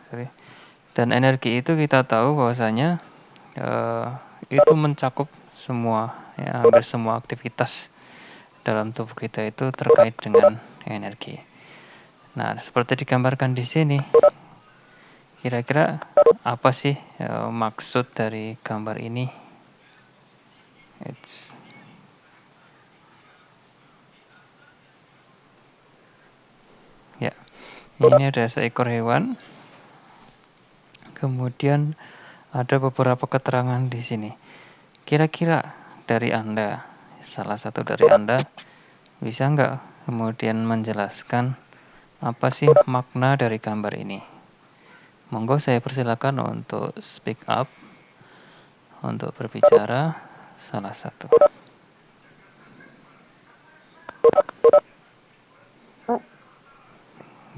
sorry. Dan energi itu kita tahu bahwasanya itu mencakup semua, ya, hampir semua aktivitas dalam tubuh kita itu terkait dengan energi. Nah, seperti digambarkan di sini, kira-kira apa sih maksud dari gambar ini? Ya, ini ada seekor hewan. Kemudian ada beberapa keterangan di sini. Kira-kira dari Anda, salah satu dari Anda, bisa nggak kemudian menjelaskan apa sih makna dari gambar ini? Monggo saya persilakan untuk speak up, untuk berbicara salah satu.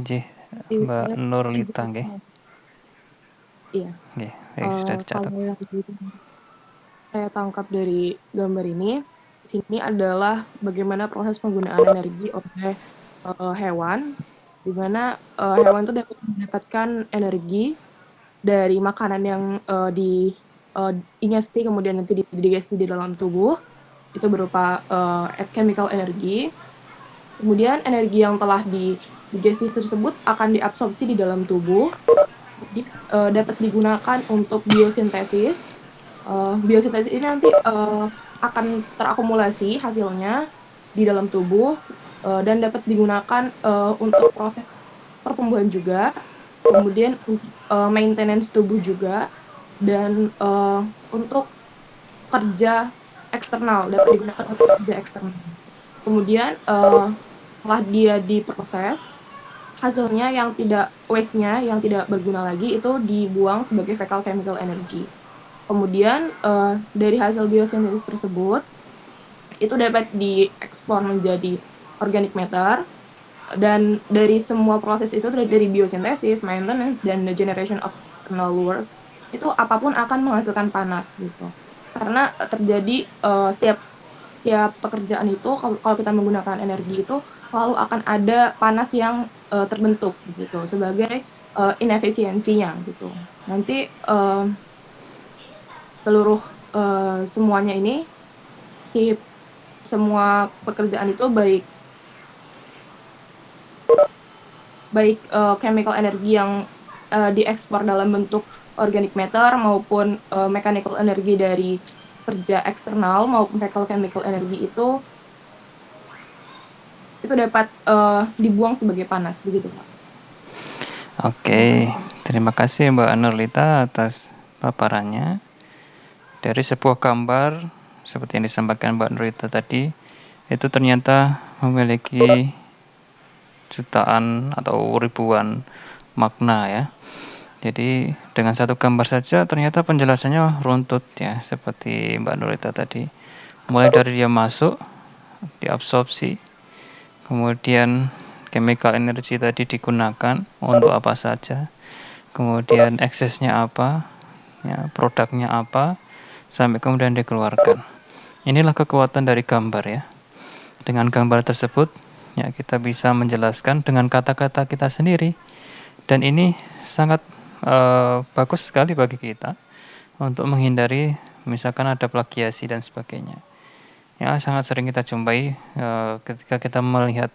Nggih, Mbak Nurlita nggih. Iya. Nggih, baik, sudah dicatat. Kalau yang saya tangkap dari gambar ini, di sini adalah bagaimana proses penggunaan energi oleh hewan, di mana hewan itu dapat mendapatkan energi dari makanan yang ingesti kemudian nanti didigesti di dalam tubuh, itu berupa chemical energi. Kemudian energi yang telah digesti tersebut akan diabsorpsi di dalam tubuh, dapat digunakan untuk biosintesis. Biosintesis ini nanti akan terakumulasi hasilnya di dalam tubuh dan dapat digunakan untuk proses pertumbuhan juga, kemudian untuk maintenance tubuh juga, dan untuk kerja eksternal, dapat digunakan untuk kerja eksternal. Kemudian setelah dia diproses, hasilnya yang tidak waste-nya, yang tidak berguna lagi, itu dibuang sebagai fecal chemical energy. Kemudian dari hasil biosintesis tersebut, itu dapat diekspor menjadi organic matter, dan dari semua proses itu, dari biosintesis, maintenance, dan the generation of external work, itu apapun akan menghasilkan panas gitu. Karena terjadi setiap pekerjaan itu, kalau kita menggunakan energi itu, selalu akan ada panas yang terbentuk gitu sebagai inefisiensinya gitu. Nanti seluruh semuanya ini, semua pekerjaan itu baik chemical energi yang diekspor dalam bentuk organic matter maupun mechanical energi dari kerja eksternal maupun fecal chemical energi itu dapat dibuang sebagai panas, begitu Pak. Oke, terima kasih Mbak Nurlita atas paparannya. Dari sebuah gambar seperti yang disampaikan Mbak Nurlita tadi, itu ternyata memiliki jutaan atau ribuan makna ya. Jadi dengan satu gambar saja ternyata penjelasannya runtut ya, seperti Mbak Nurlita tadi. Mulai dari dia masuk, diabsorpsi, kemudian chemical energy tadi digunakan untuk apa saja, kemudian eksesnya apa, ya, produknya apa, sampai kemudian dikeluarkan. Inilah kekuatan dari gambar ya. Dengan gambar tersebut, ya kita bisa menjelaskan dengan kata-kata kita sendiri. Dan ini sangat bagus sekali bagi kita untuk menghindari misalkan ada plagiasi dan sebagainya. Ya, sangat sering kita jumpai ketika kita melihat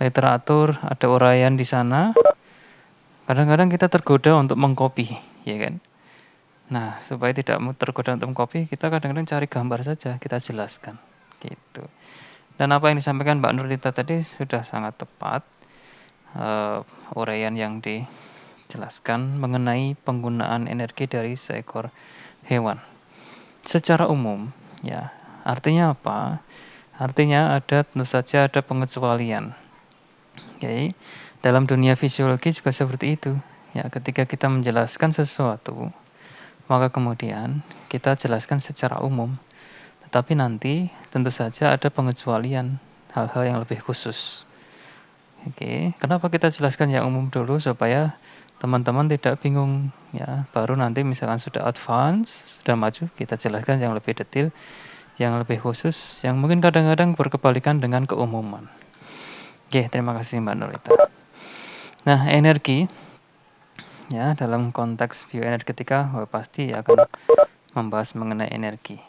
literatur, ada uraian di sana, kadang-kadang kita tergoda untuk mengcopy, ya kan? Nah, supaya tidak tergoda untuk mengcopy, kita kadang-kadang cari gambar saja, kita jelaskan, gitu. Dan apa yang disampaikan Mbak Nurlita tadi sudah sangat tepat, uraian yang dijelaskan mengenai penggunaan energi dari seekor hewan. Secara umum, ya, artinya apa? Artinya tentu saja ada pengecualian. Oke, dalam dunia fisiologi juga seperti itu. Ya, ketika kita menjelaskan sesuatu, maka kemudian kita jelaskan secara umum. Tetapi nanti tentu saja ada pengecualian, hal-hal yang lebih khusus. Oke, kenapa kita jelaskan yang umum dulu supaya teman-teman tidak bingung ya. Baru nanti misalkan sudah advance, sudah maju, kita jelaskan yang lebih detail, yang lebih khusus, yang mungkin kadang-kadang berkebalikan dengan keumuman. Oke, terima kasih Mbak Nurita. Nah, energi ya dalam konteks bioenergetika pasti akan membahas mengenai energi.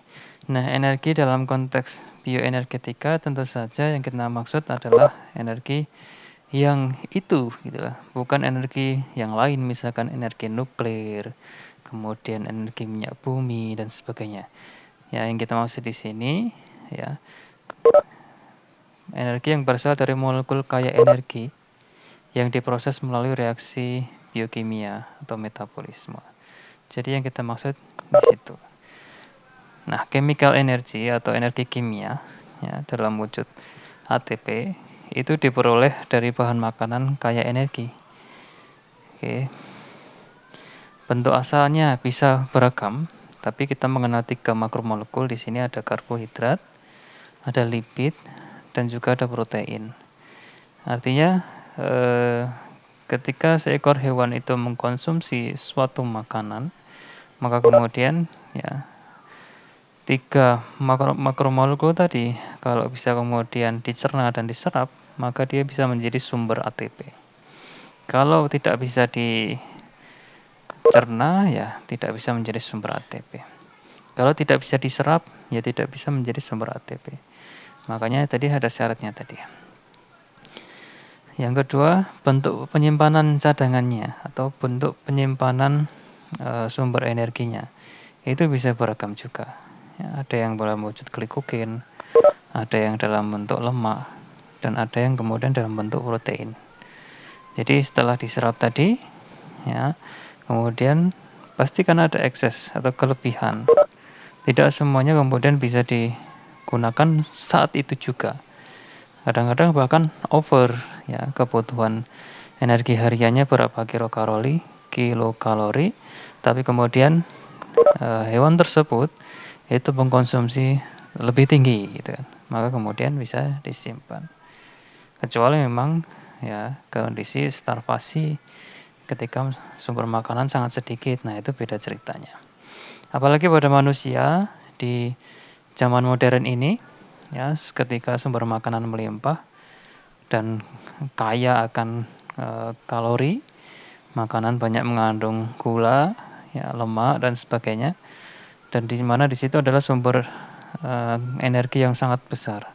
Nah, energi dalam konteks bioenergetika tentu saja yang kita maksud adalah energi yang itu gitu lah, bukan energi yang lain, misalkan energi nuklir, kemudian energi minyak bumi dan sebagainya. Ya, yang kita maksud di sini ya energi yang berasal dari molekul kaya energi yang diproses melalui reaksi biokimia atau metabolisme. Jadi yang kita maksud di situ. Nah, chemical energy atau energi kimia ya, dalam wujud ATP itu diperoleh dari bahan makanan kaya energi. Oke. Bentuk asalnya bisa beragam, tapi kita mengenal 3 makromolekul. Di sini ada karbohidrat, ada lipid, dan juga ada protein. Artinya ketika seekor hewan itu mengkonsumsi suatu makanan, maka kemudian ya 3 makromolekul tadi kalau bisa kemudian dicerna dan diserap, maka dia bisa menjadi sumber ATP. Kalau tidak bisa dicerna, ya tidak bisa menjadi sumber ATP. Kalau tidak bisa diserap, ya tidak bisa menjadi sumber ATP. Makanya tadi ada syaratnya tadi. Yang kedua, bentuk penyimpanan cadangannya atau bentuk penyimpanan sumber energinya. Itu bisa beragam juga. Ya, ada yang dalam wujud glikogen, ada yang dalam bentuk lemak, dan ada yang kemudian dalam bentuk protein. Jadi setelah diserap tadi, ya, kemudian pastikan ada ekses atau kelebihan. Tidak semuanya kemudian bisa digunakan saat itu juga. Kadang-kadang bahkan over, ya, kebutuhan energi hariannya berapa kilokalori, tapi kemudian hewan tersebut itu mengkonsumsi lebih tinggi gitu kan, maka kemudian bisa disimpan. Kecuali memang ya kondisi starvasi ketika sumber makanan sangat sedikit, nah itu beda ceritanya. Apalagi pada manusia di zaman modern ini, ya ketika sumber makanan melimpah dan kaya akan kalori, makanan banyak mengandung gula, ya, lemak dan sebagainya. Dan di mana di situ adalah sumber energi yang sangat besar.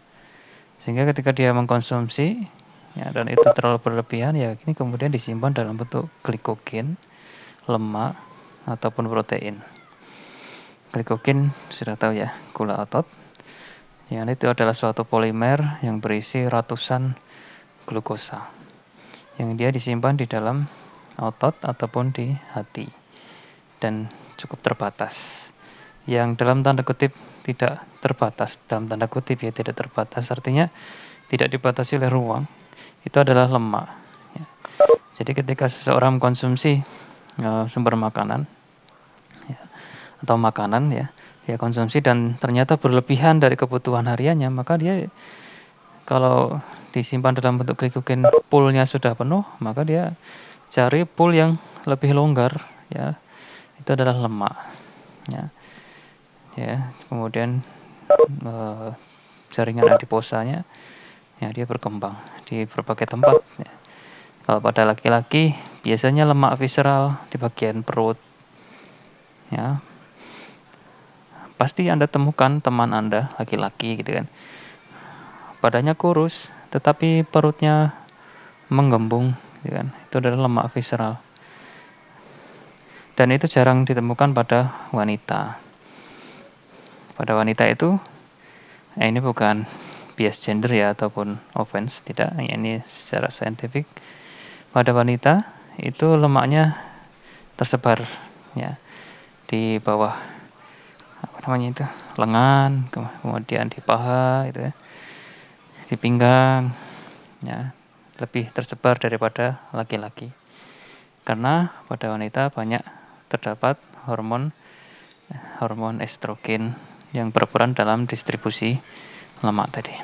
Sehingga ketika dia mengkonsumsi ya, dan itu terlalu berlebihan, ya ini kemudian disimpan dalam bentuk glikogen, lemak ataupun protein. Glikogen sudah tahu ya, gula otot. Yang itu adalah suatu polimer yang berisi ratusan glukosa. Yang dia disimpan di dalam otot ataupun di hati. Dan cukup terbatas. Yang dalam tanda kutip tidak terbatas, dalam tanda kutip ya tidak terbatas, artinya tidak dibatasi oleh ruang, itu adalah lemak. Ya. Jadi ketika seseorang mengkonsumsi sumber makanan ya, atau makanan ya konsumsi dan ternyata berlebihan dari kebutuhan hariannya, maka dia kalau disimpan dalam bentuk glikogen poolnya sudah penuh, maka dia cari pool yang lebih longgar, ya itu adalah lemak. Ya, kemudian jaringan adiposanya ya dia berkembang di berbagai tempat. Ya. Kalau pada laki-laki biasanya lemak visceral di bagian perut. Ya. Pasti Anda temukan teman Anda laki-laki gitu kan. Badannya kurus tetapi perutnya menggembung gitu kan. Itu adalah lemak visceral. Dan itu jarang ditemukan pada wanita. Pada wanita itu ini bukan bias gender ya ataupun offense, tidak, ini secara saintifik. Pada wanita itu lemaknya tersebar ya di bawah itu lengan, kemudian di paha itu ya, di pinggang ya, lebih tersebar daripada laki-laki. Karena pada wanita banyak terdapat hormon estrogen yang berperan dalam distribusi lemak tadi.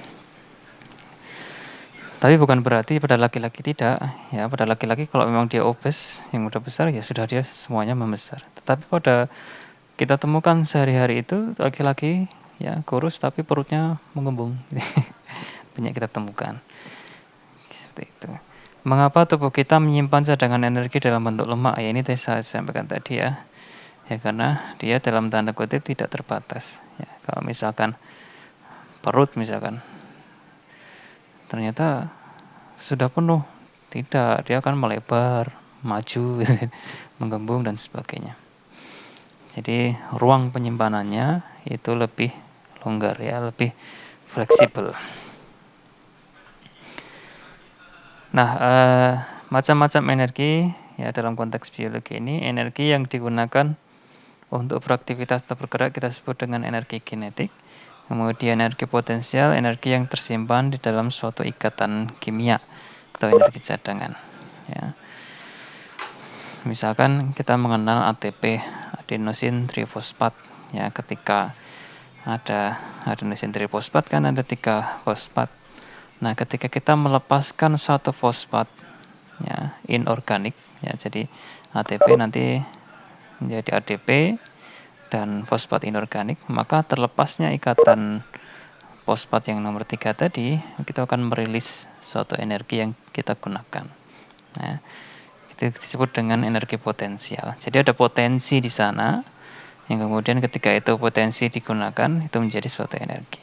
Tapi bukan berarti pada laki-laki tidak, ya pada laki-laki kalau memang dia obes yang udah besar ya sudah dia semuanya membesar. Tetapi pada kita temukan sehari-hari itu laki-laki ya kurus tapi perutnya mengembung. Banyak kita temukan. Seperti itu. Mengapa tubuh kita menyimpan cadangan energi dalam bentuk lemak? Ya ini saya sampaikan tadi ya. Ya karena dia dalam tanda kutip tidak terbatas. Ya, kalau misalkan perut misalkan ternyata sudah penuh, tidak, dia akan melebar, maju, menggembung dan sebagainya. Jadi ruang penyimpanannya itu lebih longgar ya, lebih fleksibel. Nah, macam-macam energi ya dalam konteks biologi ini, energi yang digunakan untuk beraktivitas atau bergerak kita sebut dengan energi kinetik. Kemudian energi potensial, energi yang tersimpan di dalam suatu ikatan kimia atau energi cadangan. Ya. Misalkan kita mengenal ATP, adenosin trifosfat. Ya, ketika ada adenosin trifosfat kan ada 3 fosfat. Nah, ketika kita melepaskan satu fosfat ya, inorganik ya, jadi ATP nanti menjadi ADP dan fosfat inorganik, maka terlepasnya ikatan fosfat yang nomor 3 tadi, kita akan merilis suatu energi yang kita gunakan. Nah, itu disebut dengan energi potensial. Jadi ada potensi di sana, yang kemudian ketika itu potensi digunakan, itu menjadi suatu energi.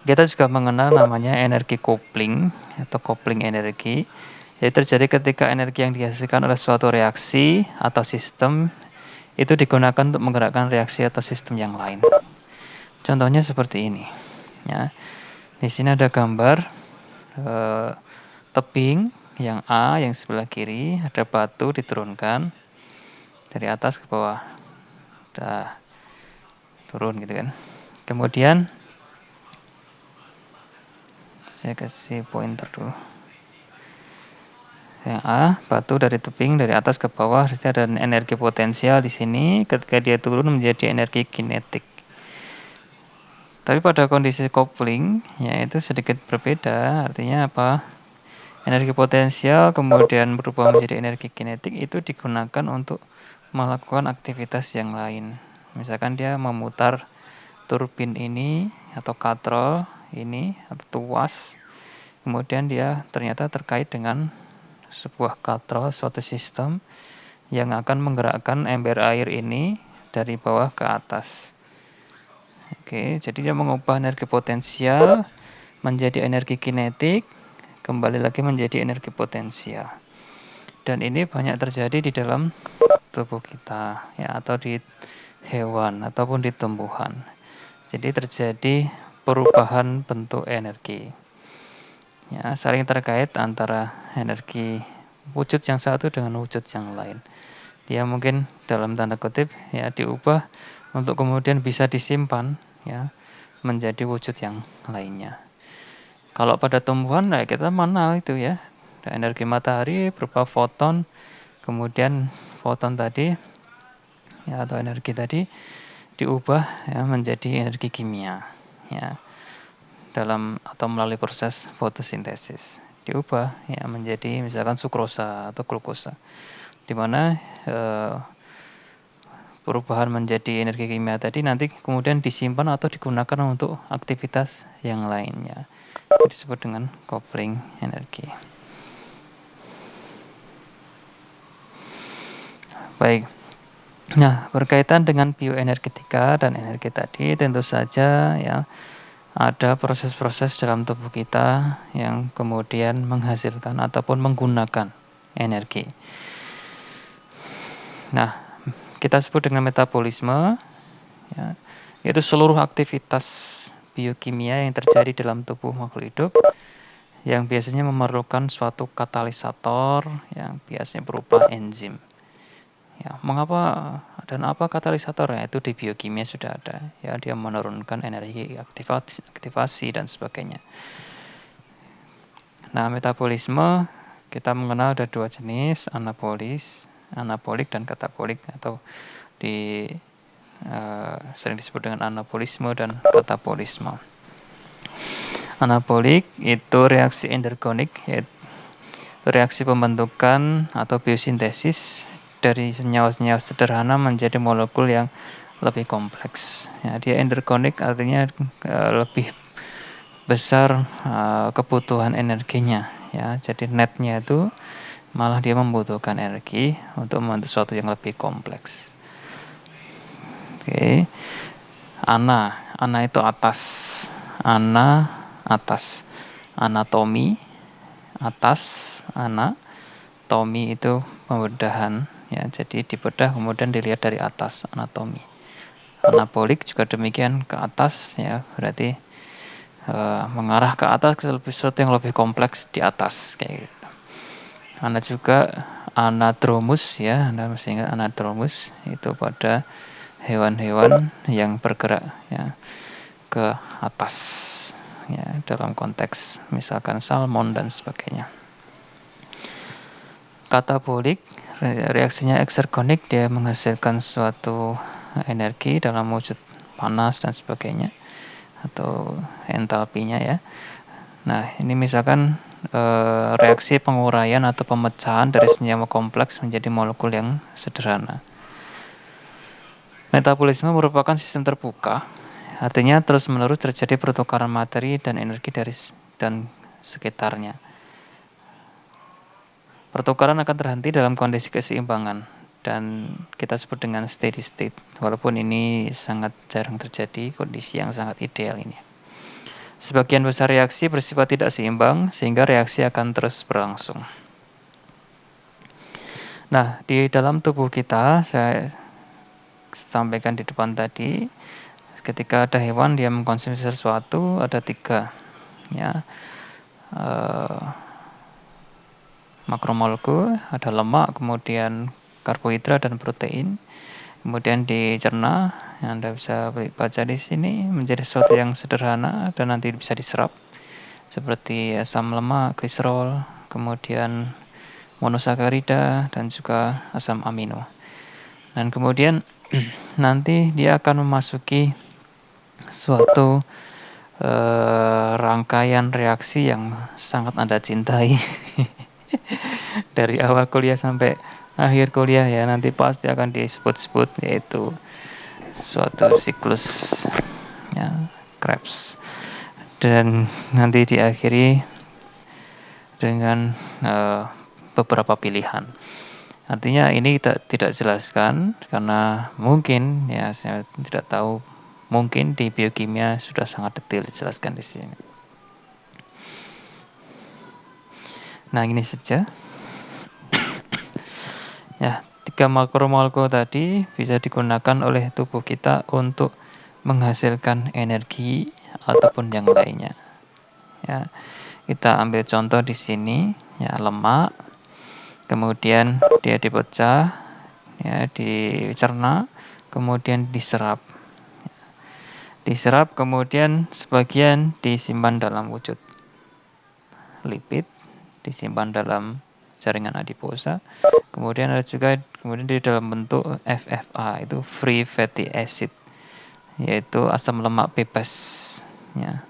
Kita juga mengenal namanya energi coupling atau coupling energi, yaitu terjadi ketika energi yang dihasilkan oleh suatu reaksi atau sistem itu digunakan untuk menggerakkan reaksi atau sistem yang lain. Contohnya seperti ini. Ya, di sini ada gambar tebing yang A yang sebelah kiri, ada batu diturunkan dari atas ke bawah, udah turun gitu kan. Kemudian saya kasih pointer dulu. Yang A, batu dari tebing dari atas ke bawah, berarti ada energi potensial di sini. Ketika dia turun menjadi energi kinetik. Tapi pada kondisi coupling, ya itu sedikit berbeda. Artinya apa? Energi potensial kemudian berubah menjadi energi kinetik itu digunakan untuk melakukan aktivitas yang lain. Misalkan dia memutar turbin ini atau katrol ini atau tuas, kemudian dia ternyata terkait dengan sebuah katrol, suatu sistem yang akan menggerakkan ember air ini dari bawah ke atas. Oke, jadi dia mengubah energi potensial menjadi energi kinetik, kembali lagi menjadi energi potensial. Dan ini banyak terjadi di dalam tubuh kita ya, atau di hewan ataupun di tumbuhan. Jadi terjadi perubahan bentuk energi. Ya, saling terkait antara energi wujud yang satu dengan wujud yang lain. Dia mungkin dalam tanda kutip ya diubah untuk kemudian bisa disimpan ya menjadi wujud yang lainnya. Kalau pada tumbuhan nah kita mengenal itu ya, energi matahari berupa foton, kemudian foton tadi ya atau energi tadi diubah ya menjadi energi kimia ya dalam atau melalui proses fotosintesis diubah ya menjadi misalkan sukrosa atau glukosa, di mana perubahan menjadi energi kimia tadi nanti kemudian disimpan atau digunakan untuk aktivitas yang lainnya. Itu disebut dengan coupling energi. Baik. Nah, berkaitan dengan bioenergetika dan energi tadi tentu saja ya ada proses-proses dalam tubuh kita yang kemudian menghasilkan ataupun menggunakan energi. Nah, kita sebut dengan metabolisme, ya, yaitu seluruh aktivitas biokimia yang terjadi dalam tubuh makhluk hidup yang biasanya memerlukan suatu katalisator yang biasanya berupa enzim. Ya, mengapa dan apa katalisatornya? Itu di biokimia sudah ada. Ya, dia menurunkan energi aktivasi dan sebagainya. Nah, metabolisme kita mengenal ada 2 jenis, anabolik dan katabolik atau sering disebut dengan anabolisme dan katabolisme. Anabolik itu reaksi endogenik, yaitu reaksi pembentukan atau biosintesis dari senyawa-senyawa sederhana menjadi molekul yang lebih kompleks. Ya, dia endogenik artinya lebih besar kebutuhan energinya ya. Jadi netnya itu malah dia membutuhkan energi untuk membentuk sesuatu yang lebih kompleks. Oke. Ana itu atas. Ana atas. Anatomi atas, tomi itu pembedahan, ya. Jadi dibedah kemudian dilihat dari atas, anatomi. Anabolik juga demikian, ke atas, ya, berarti mengarah ke atas ke sesuatu yang lebih kompleks di atas, kayak gitu. Ana juga anadromus, ya, Anda mesti ingat anadromus itu pada hewan-hewan yang bergerak, ya, ke atas, ya, dalam konteks misalkan salmon dan sebagainya. Katabolik, reaksinya eksergonik, dia menghasilkan suatu energi dalam wujud panas dan sebagainya, atau entalpinya, ya. Nah, ini misalkan reaksi penguraian atau pemecahan dari senyawa kompleks menjadi molekul yang sederhana. Metabolisme merupakan sistem terbuka, artinya terus-menerus terjadi pertukaran materi dan energi dan sekitarnya. Pertukaran akan terhenti dalam kondisi keseimbangan, dan kita sebut dengan steady state, walaupun ini sangat jarang terjadi, kondisi yang sangat ideal ini. Sebagian besar reaksi bersifat tidak seimbang, sehingga reaksi akan terus berlangsung. Nah, di dalam tubuh kita, saya sampaikan di depan tadi, ketika ada hewan dia mengkonsumsi sesuatu, ada 3, ya, makromolekul, ada lemak, kemudian karbohidrat dan protein, kemudian dicerna, yang Anda bisa baca di sini, menjadi sesuatu yang sederhana dan nanti bisa diserap, seperti asam lemak, gliserol, kemudian monosakarida, dan juga asam amino. Dan kemudian nanti dia akan memasuki suatu rangkaian reaksi yang sangat Anda cintai. Dari awal kuliah sampai akhir kuliah, ya, nanti pasti akan disebut-sebut, yaitu suatu siklus, ya, Krebs, dan nanti diakhiri dengan beberapa pilihan. Artinya ini kita tidak jelaskan karena mungkin, ya, saya tidak tahu, mungkin di biokimia sudah sangat detail dijelaskan di sini. Nah, ini saja. Ya, 3 makromolekul tadi bisa digunakan oleh tubuh kita untuk menghasilkan energi ataupun yang lainnya. Ya, kita ambil contoh di sini, ya, lemak, kemudian dia dipecah, ya, dicerna, kemudian diserap. Diserap, kemudian sebagian disimpan dalam wujud lipid, disimpan dalam jaringan adiposa, kemudian ada juga di dalam bentuk FFA, itu free fatty acid, yaitu asam lemak bebas, ya,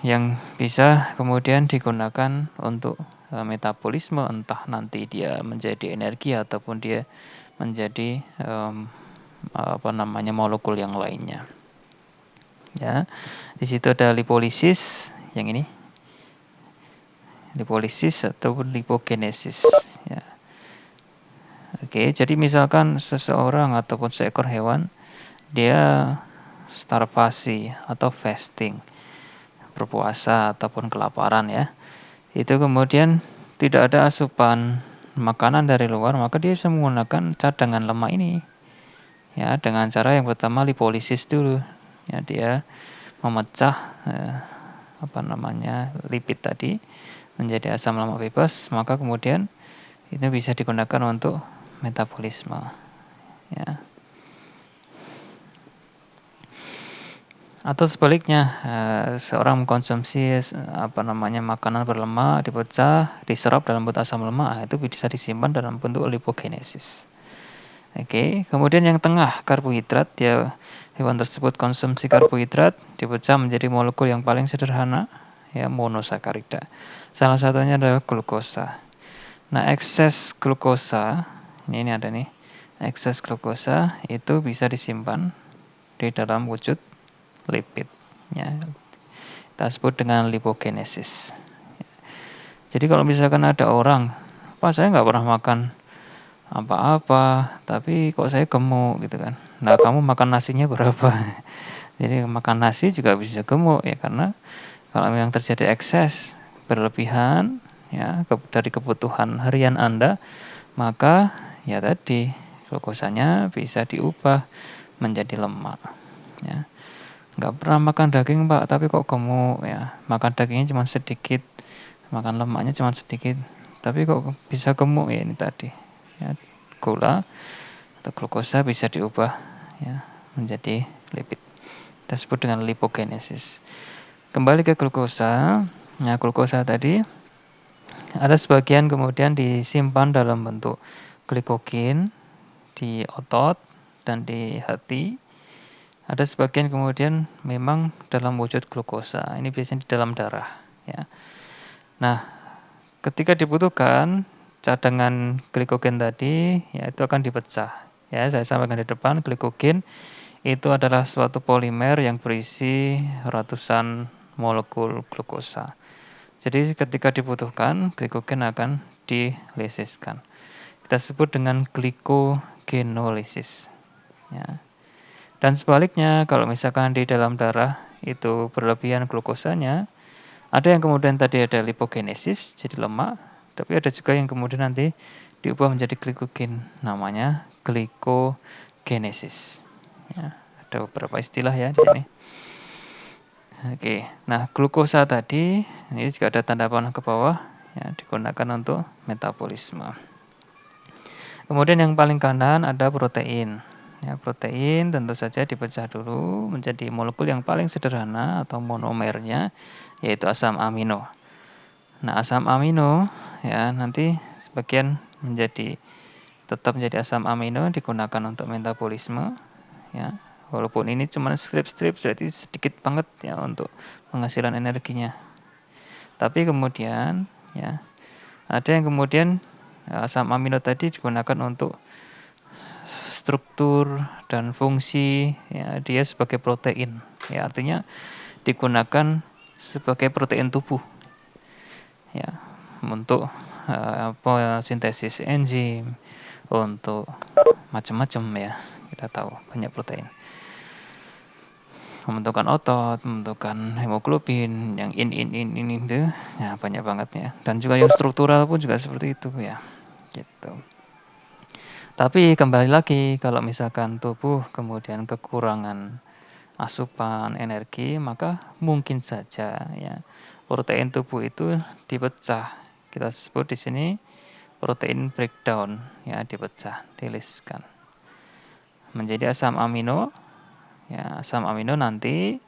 yang bisa kemudian digunakan untuk metabolisme, entah nanti dia menjadi energi ataupun dia menjadi molekul yang lainnya. Ya, di situ ada lipolisis, yang ini lipolisis ataupun lipogenesis, ya. Oke, jadi misalkan seseorang ataupun seekor hewan dia starvasi atau fasting, berpuasa ataupun kelaparan, ya. Itu kemudian tidak ada asupan makanan dari luar, maka dia bisa menggunakan cadangan lemak ini, ya, dengan cara yang pertama lipolisis dulu, ya, dia memecah lipid tadi menjadi asam lemak bebas, maka kemudian itu bisa digunakan untuk metabolisme, ya. Atau sebaliknya, seorang mengkonsumsi makanan berlemak, dipecah, diserap dalam bentuk asam lemak, itu bisa disimpan dalam bentuk lipogenesis. Oke, kemudian yang tengah, karbohidrat, ya, hewan tersebut konsumsi karbohidrat, dipecah menjadi molekul yang paling sederhana, ya, monosakarida. Salah satunya adalah glukosa. Nah, ekses glukosa, ini ada nih, ekses glukosa itu bisa disimpan di dalam wujud lipid, ya. Kita sebut dengan lipogenesis. Jadi kalau misalkan ada orang, "Pak, saya nggak pernah makan apa-apa, tapi kok saya gemuk," gitu kan. Nah, kamu makan nasinya berapa? Jadi makan nasi juga bisa gemuk ya, karena kalau memang terjadi ekses berlebihan ya dari kebutuhan harian Anda, maka ya tadi glukosanya bisa diubah menjadi lemak ya. Nggak pernah makan daging Pak, tapi kok gemuk ya. Makan dagingnya cuma sedikit, makan lemaknya cuma sedikit, tapi kok bisa gemuk ya, ini tadi ya, gula atau glukosa bisa diubah ya menjadi lipid. Kita sebut dengan lipogenesis. Kembali ke glukosa. Nah, glukosa tadi ada sebagian kemudian disimpan dalam bentuk glikogen di otot dan di hati. Ada sebagian kemudian memang dalam wujud glukosa. Ini biasanya di dalam darah ya. Nah, ketika dibutuhkan cadangan glikogen tadi ya itu akan dipecah. Ya, saya sampaikan di depan, glikogen itu adalah suatu polimer yang berisi ratusan molekul glukosa. Jadi ketika dibutuhkan, glikogen akan dileseskan. Kita sebut dengan glikogenolysis. Ya. Dan sebaliknya, kalau misalkan di dalam darah itu berlebihan glukosanya, ada yang kemudian tadi ada lipogenesis, jadi lemak, tapi ada juga yang kemudian nanti diubah menjadi glikogen, namanya glikogenesis. Ya, ada beberapa istilah ya di sini. Oke, nah glukosa tadi ini juga ada tanda panah ke bawah, ya, digunakan untuk metabolisme. Kemudian yang paling kanan ada protein. Ya, protein tentu saja dipecah dulu menjadi molekul yang paling sederhana atau monomernya, yaitu asam amino. Nah, asam amino ya nanti sebagian tetap menjadi asam amino digunakan untuk metabolisme ya. Walaupun ini cuma strip-strip, jadi sedikit banget ya untuk penghasilan energinya. Tapi kemudian ya ada yang kemudian asam amino tadi digunakan untuk struktur dan fungsi ya, dia sebagai protein. Ya, artinya digunakan sebagai protein tubuh. Ya, untuk sintesis enzim, untuk macam-macam ya. Kita tahu banyak protein. Membentukkan otot, membentukkan hemoglobin, yang ini itu ya banyak banget ya. Dan juga yang struktural pun juga seperti itu ya. Gitu. Tapi kembali lagi kalau misalkan tubuh kemudian kekurangan asupan energi, maka mungkin saja ya protein tubuh itu dipecah. Kita sebut di sini protein breakdown ya, dipecah, dileskan menjadi asam amino. Ya, asam amino nanti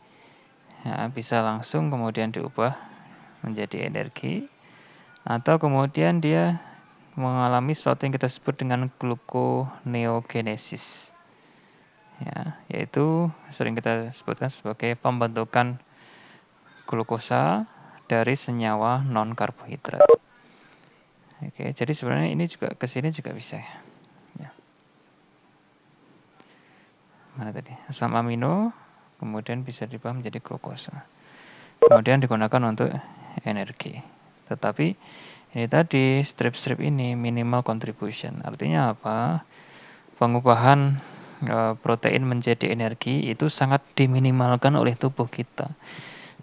ya, bisa langsung kemudian diubah menjadi energi atau kemudian dia mengalami sesuatu yang kita sebut dengan gluconeogenesis. Ya, yaitu sering kita sebutkan sebagai pembentukan glukosa dari senyawa non karbohidrat. Oke, jadi sebenarnya ini juga ke sini juga bisa ya. Ya. Mana tadi? Asam amino kemudian bisa diubah menjadi glukosa. Kemudian digunakan untuk energi. Tetapi ini tadi strip-strip ini minimal contribution. Artinya apa? Pengubahan protein menjadi energi itu sangat diminimalkan oleh tubuh kita.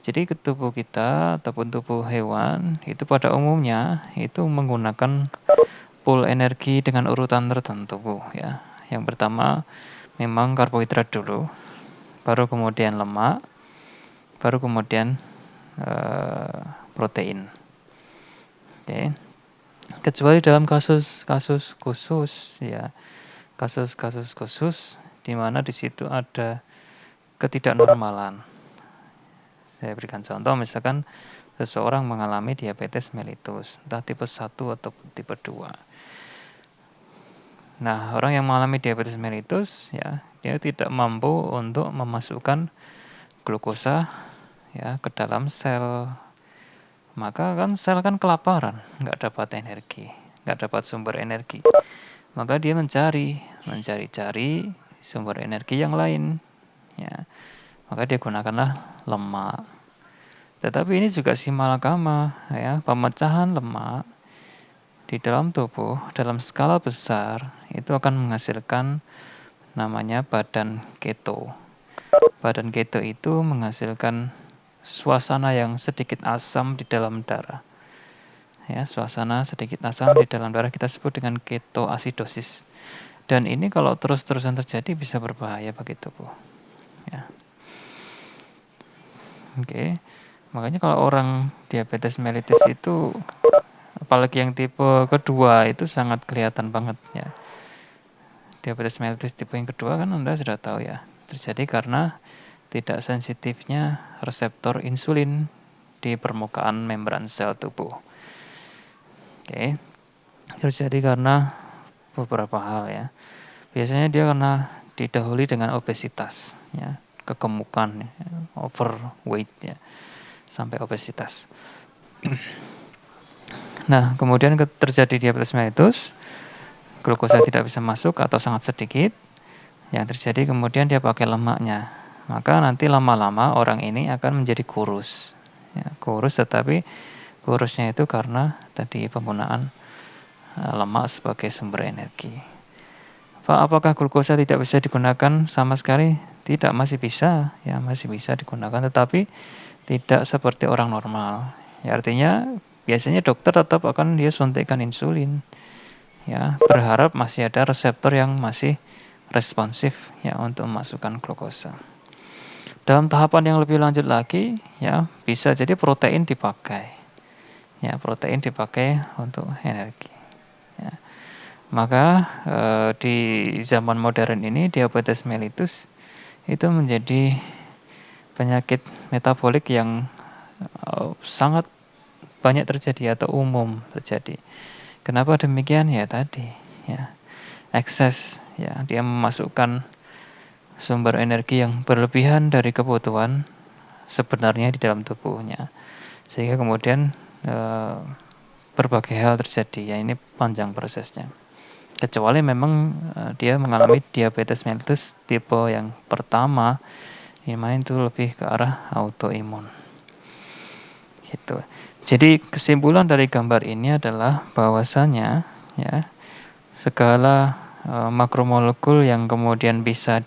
Jadi tubuh kita ataupun tubuh hewan itu pada umumnya itu menggunakan pool energi dengan urutan tertentu ya. Yang pertama memang karbohidrat dulu, baru kemudian lemak, baru kemudian protein. Oke. Kecuali dalam kasus-kasus khusus ya, kasus-kasus khusus di mana di situ ada ketidaknormalan. Saya berikan contoh, misalkan seseorang mengalami diabetes mellitus, entah tipe 1 atau tipe 2. Nah, orang yang mengalami diabetes mellitus ya, dia tidak mampu untuk memasukkan glukosa ya ke dalam sel. Maka kan sel kan kelaparan, nggak dapat energi, nggak dapat sumber energi. Maka dia mencari-cari sumber energi yang lain ya. Maka dia gunakanlah lemak. Tetapi ini juga simalakama, ya, pemecahan lemak di dalam tubuh dalam skala besar itu akan menghasilkan namanya badan keto. Badan keto itu menghasilkan suasana yang sedikit asam di dalam darah. Ya, suasana sedikit asam di dalam darah kita sebut dengan ketoasidosis. Dan ini kalau terus-terusan terjadi bisa berbahaya bagi tubuh. Ya. Oke. Makanya kalau orang diabetes mellitus itu apalagi yang tipe kedua itu sangat kelihatan banget ya. Diabetes mellitus tipe yang kedua kan Anda sudah tahu ya. Terjadi karena tidak sensitifnya reseptor insulin di permukaan membran sel tubuh. Oke. Terjadi karena beberapa hal ya. Biasanya dia karena didahului dengan obesitas ya, kegemukan, ya, overweight ya, sampai obesitas. Nah, kemudian terjadi diabetes mellitus, glukosa tidak bisa masuk atau sangat sedikit. Yang terjadi kemudian dia pakai lemaknya. Maka nanti lama-lama orang ini akan menjadi kurus. Ya, kurus tetapi kurusnya itu karena tadi penggunaan lemak sebagai sumber energi. Pak, apakah glukosa tidak bisa digunakan sama sekali? Tidak, masih bisa, ya masih bisa digunakan, tetapi tidak seperti orang normal. Ya, artinya biasanya dokter tetap akan dia suntikkan insulin, ya berharap masih ada reseptor yang masih responsif ya untuk memasukkan glukosa. Dalam tahapan yang lebih lanjut lagi, ya bisa jadi protein dipakai, ya protein dipakai untuk energi. Ya. Maka di zaman modern ini diabetes mellitus itu menjadi penyakit metabolik yang sangat banyak terjadi atau umum terjadi. Kenapa demikian? Ya tadi, ya ekses, ya dia memasukkan sumber energi yang berlebihan dari kebutuhan sebenarnya di dalam tubuhnya, sehingga kemudian berbagai hal terjadi. Ya ini panjang prosesnya. Kecuali memang dia mengalami diabetes mellitus tipe yang pertama, ini main itu lebih ke arah autoimun. Gitu. Jadi kesimpulan dari gambar ini adalah bahwasanya ya segala makromolekul yang kemudian bisa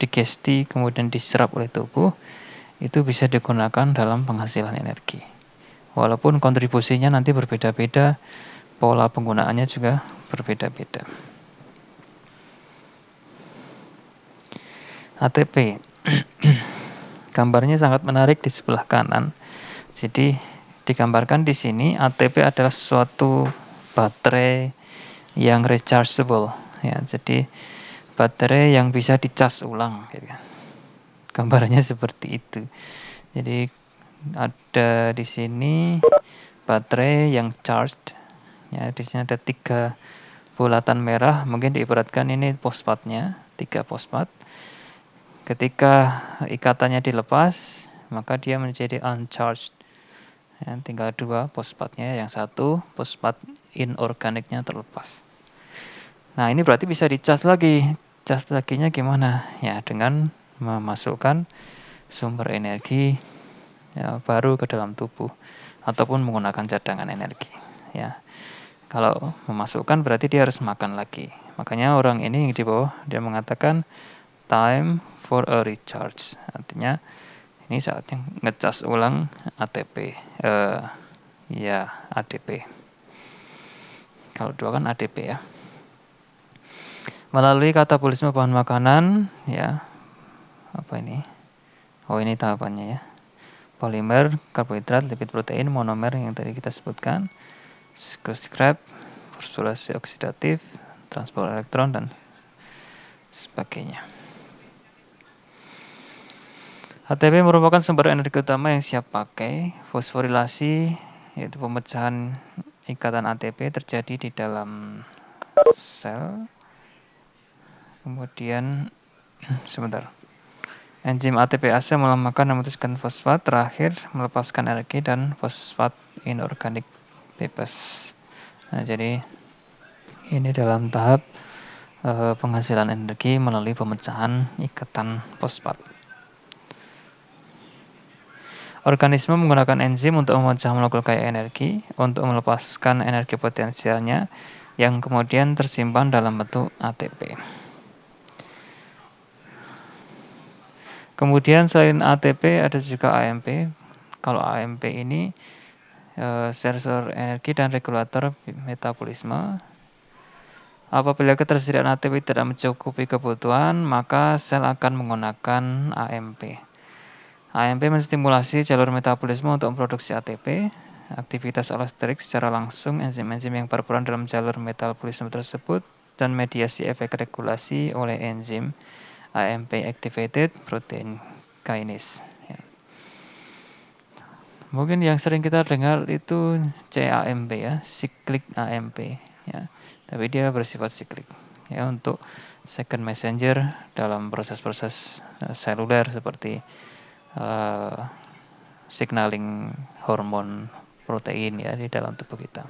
digesti kemudian diserap oleh tubuh itu bisa digunakan dalam penghasilan energi. Walaupun kontribusinya nanti berbeda-beda, pola penggunaannya juga berbeda-beda. ATP. Gambarnya sangat menarik di sebelah kanan. Jadi digambarkan di sini ATP adalah suatu baterai yang rechargeable ya. Jadi baterai yang bisa dicas ulang gitu. Gambarnya seperti itu. Jadi ada di sini baterai yang charged ya, di sini ada 3 bulatan merah, mungkin diibaratkan ini fosfatnya, 3 fosfat. Ketika ikatannya dilepas, maka dia menjadi uncharged. Ya, tinggal 2 fosfatnya, yang satu fosfat inorganiknya terlepas. Nah, ini berarti bisa dicas lagi. Cas laginya gimana? Ya, dengan memasukkan sumber energi ya, baru ke dalam tubuh ataupun menggunakan cadangan energi. Ya, kalau memasukkan berarti dia harus makan lagi. Makanya orang ini yang di bawah dia mengatakan time for a recharge. Artinya ini saatnya ngecas ulang ATP. Ya ADP. Kalau 2 kan ADP ya. Melalui katabolisme bahan makanan, ya apa ini? Oh ini tahapannya ya. Polimer, karbohidrat, lipid, protein, monomer yang tadi kita sebutkan, scrap, fosforasi oksidatif, transport elektron dan sebagainya. ATP merupakan sumber energi utama yang siap pakai. Fosforilasi yaitu pemecahan ikatan ATP terjadi di dalam sel. Kemudian sebentar. Enzim ATPase melemahkan dan memutuskan fosfat, terakhir melepaskan energi dan fosfat inorganik bebas. Nah, jadi ini dalam tahap penghasilan energi melalui pemecahan ikatan fosfat. Organisme menggunakan enzim untuk memecah molekul kaya energi untuk melepaskan energi potensialnya yang kemudian tersimpan dalam bentuk ATP. Kemudian selain ATP ada juga AMP. Kalau AMP ini sensor energi dan regulator metabolisme. Apabila ketersediaan ATP tidak mencukupi kebutuhan, maka sel akan menggunakan AMP. AMP menstimulasi jalur metabolisme untuk memproduksi ATP. Aktivitas allosterik secara langsung enzim-enzim yang berperan dalam jalur metabolisme tersebut dan mediasi efek regulasi oleh enzim AMP activated protein kinase. Ya. Mungkin yang sering kita dengar itu CAMP ya, cyclic AMP ya. Tapi dia bersifat siklik ya untuk second messenger dalam proses-proses seluler seperti signaling hormon protein ya di dalam tubuh kita.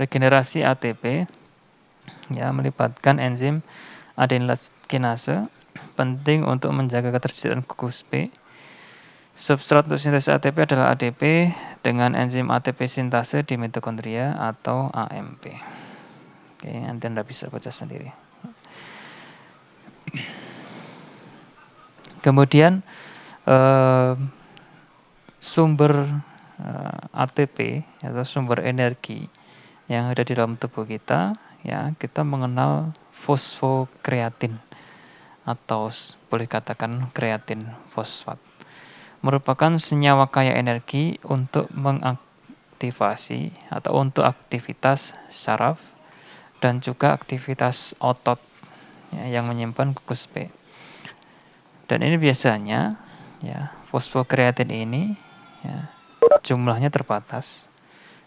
Regenerasi ATP ya melibatkan enzim adenylyl kinase penting untuk menjaga ketersediaan gugus B. Substrat untuk sintesis ATP adalah ADP dengan enzim ATP sintase di mitokondria atau AMP. Oke, nanti Anda bisa baca sendiri. Kemudian sumber ATP atau sumber energi yang ada di dalam tubuh kita, ya kita mengenal fosfokreatin atau boleh katakan kreatin fosfat. Merupakan senyawa kaya energi untuk mengaktifasi atau untuk aktivitas saraf dan juga aktivitas otot ya, yang menyimpan gugus B. Dan ini biasanya ya fosfokreatin ini ya, jumlahnya terbatas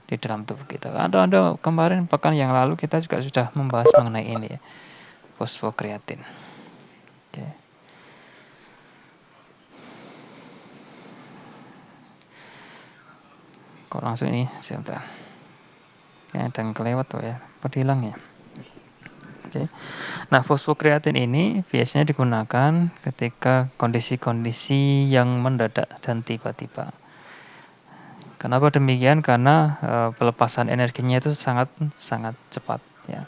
di dalam tubuh kita. Ada kemarin pekan yang lalu kita juga sudah membahas mengenai ini ya, fosfokreatin. Oke. Kok langsung ini sebentar. Ya, ada yang kelewat tuh ya, pada hilang ya. Oke. Nah, fosfokreatin ini biasanya digunakan ketika kondisi-kondisi yang mendadak dan tiba-tiba. Kenapa demikian? Karena pelepasan energinya itu sangat cepat ya.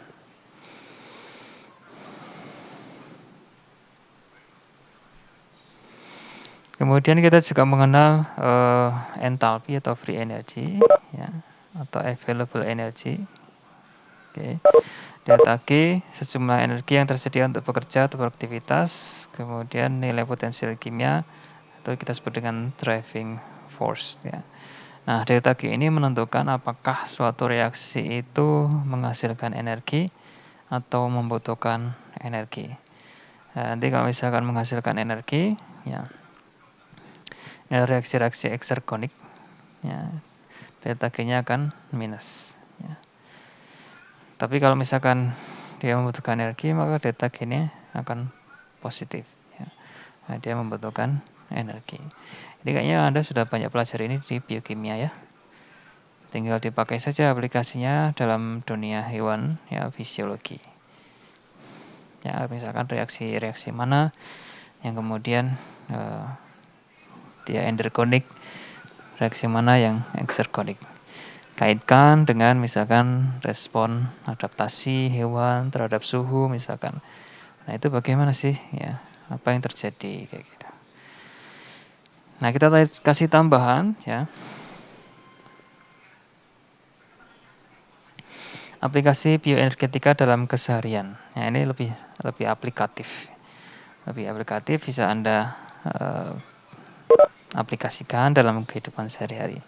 Kemudian kita juga mengenal entalpi atau free energy ya, atau available energy. Oke. Delta G sejumlah energi yang tersedia untuk bekerja atau beraktivitas, kemudian nilai potensial kimia atau kita sebut dengan driving force ya. Nah, delta G ini menentukan apakah suatu reaksi itu menghasilkan energi atau membutuhkan energi. Nah, nanti kalau misalkan menghasilkan energi, ya, reaksi-reaksi eksergonik, ya, delta G-nya akan minus. Ya. Tapi kalau misalkan dia membutuhkan energi, maka delta G-nya akan positif. Ya. Nah, dia membutuhkan energi. Jadi kayaknya Anda sudah banyak pelajari ini di biokimia ya. Tinggal dipakai saja aplikasinya dalam dunia hewan ya, fisiologi. Ya, misalkan reaksi-reaksi mana yang kemudian dia endergonik, reaksi mana yang eksergonik. Kaitkan dengan misalkan respon adaptasi hewan terhadap suhu misalkan. Nah, itu bagaimana sih ya? Apa yang terjadi kayak gitu. Nah, kita kasih tambahan ya. Aplikasi bioenergetika dalam keseharian. Ya, ini lebih aplikatif. Lebih aplikatif bisa Anda aplikasikan dalam kehidupan sehari-hari.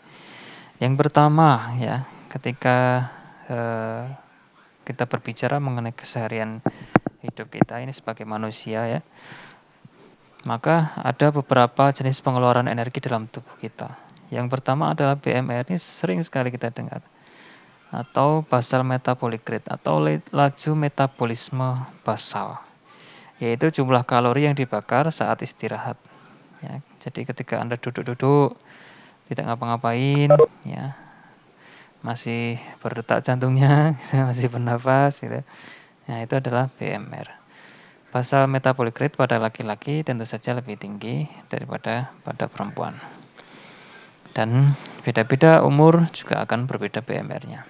Yang pertama ya, ketika kita berbicara mengenai keseharian hidup kita ini sebagai manusia ya, maka ada beberapa jenis pengeluaran energi dalam tubuh kita. Yang pertama adalah BMR, ini sering sekali kita dengar, atau basal metabolic rate atau laju metabolisme basal, yaitu jumlah kalori yang dibakar saat istirahat. Ya, jadi ketika Anda duduk-duduk, tidak ngapa-ngapain, ya, masih berdetak jantungnya, masih bernafas, gitu. Nah, itu adalah BMR. Basal metabolic rate pada laki-laki tentu saja lebih tinggi daripada pada perempuan. Dan beda-beda umur juga akan berbeda BMR-nya.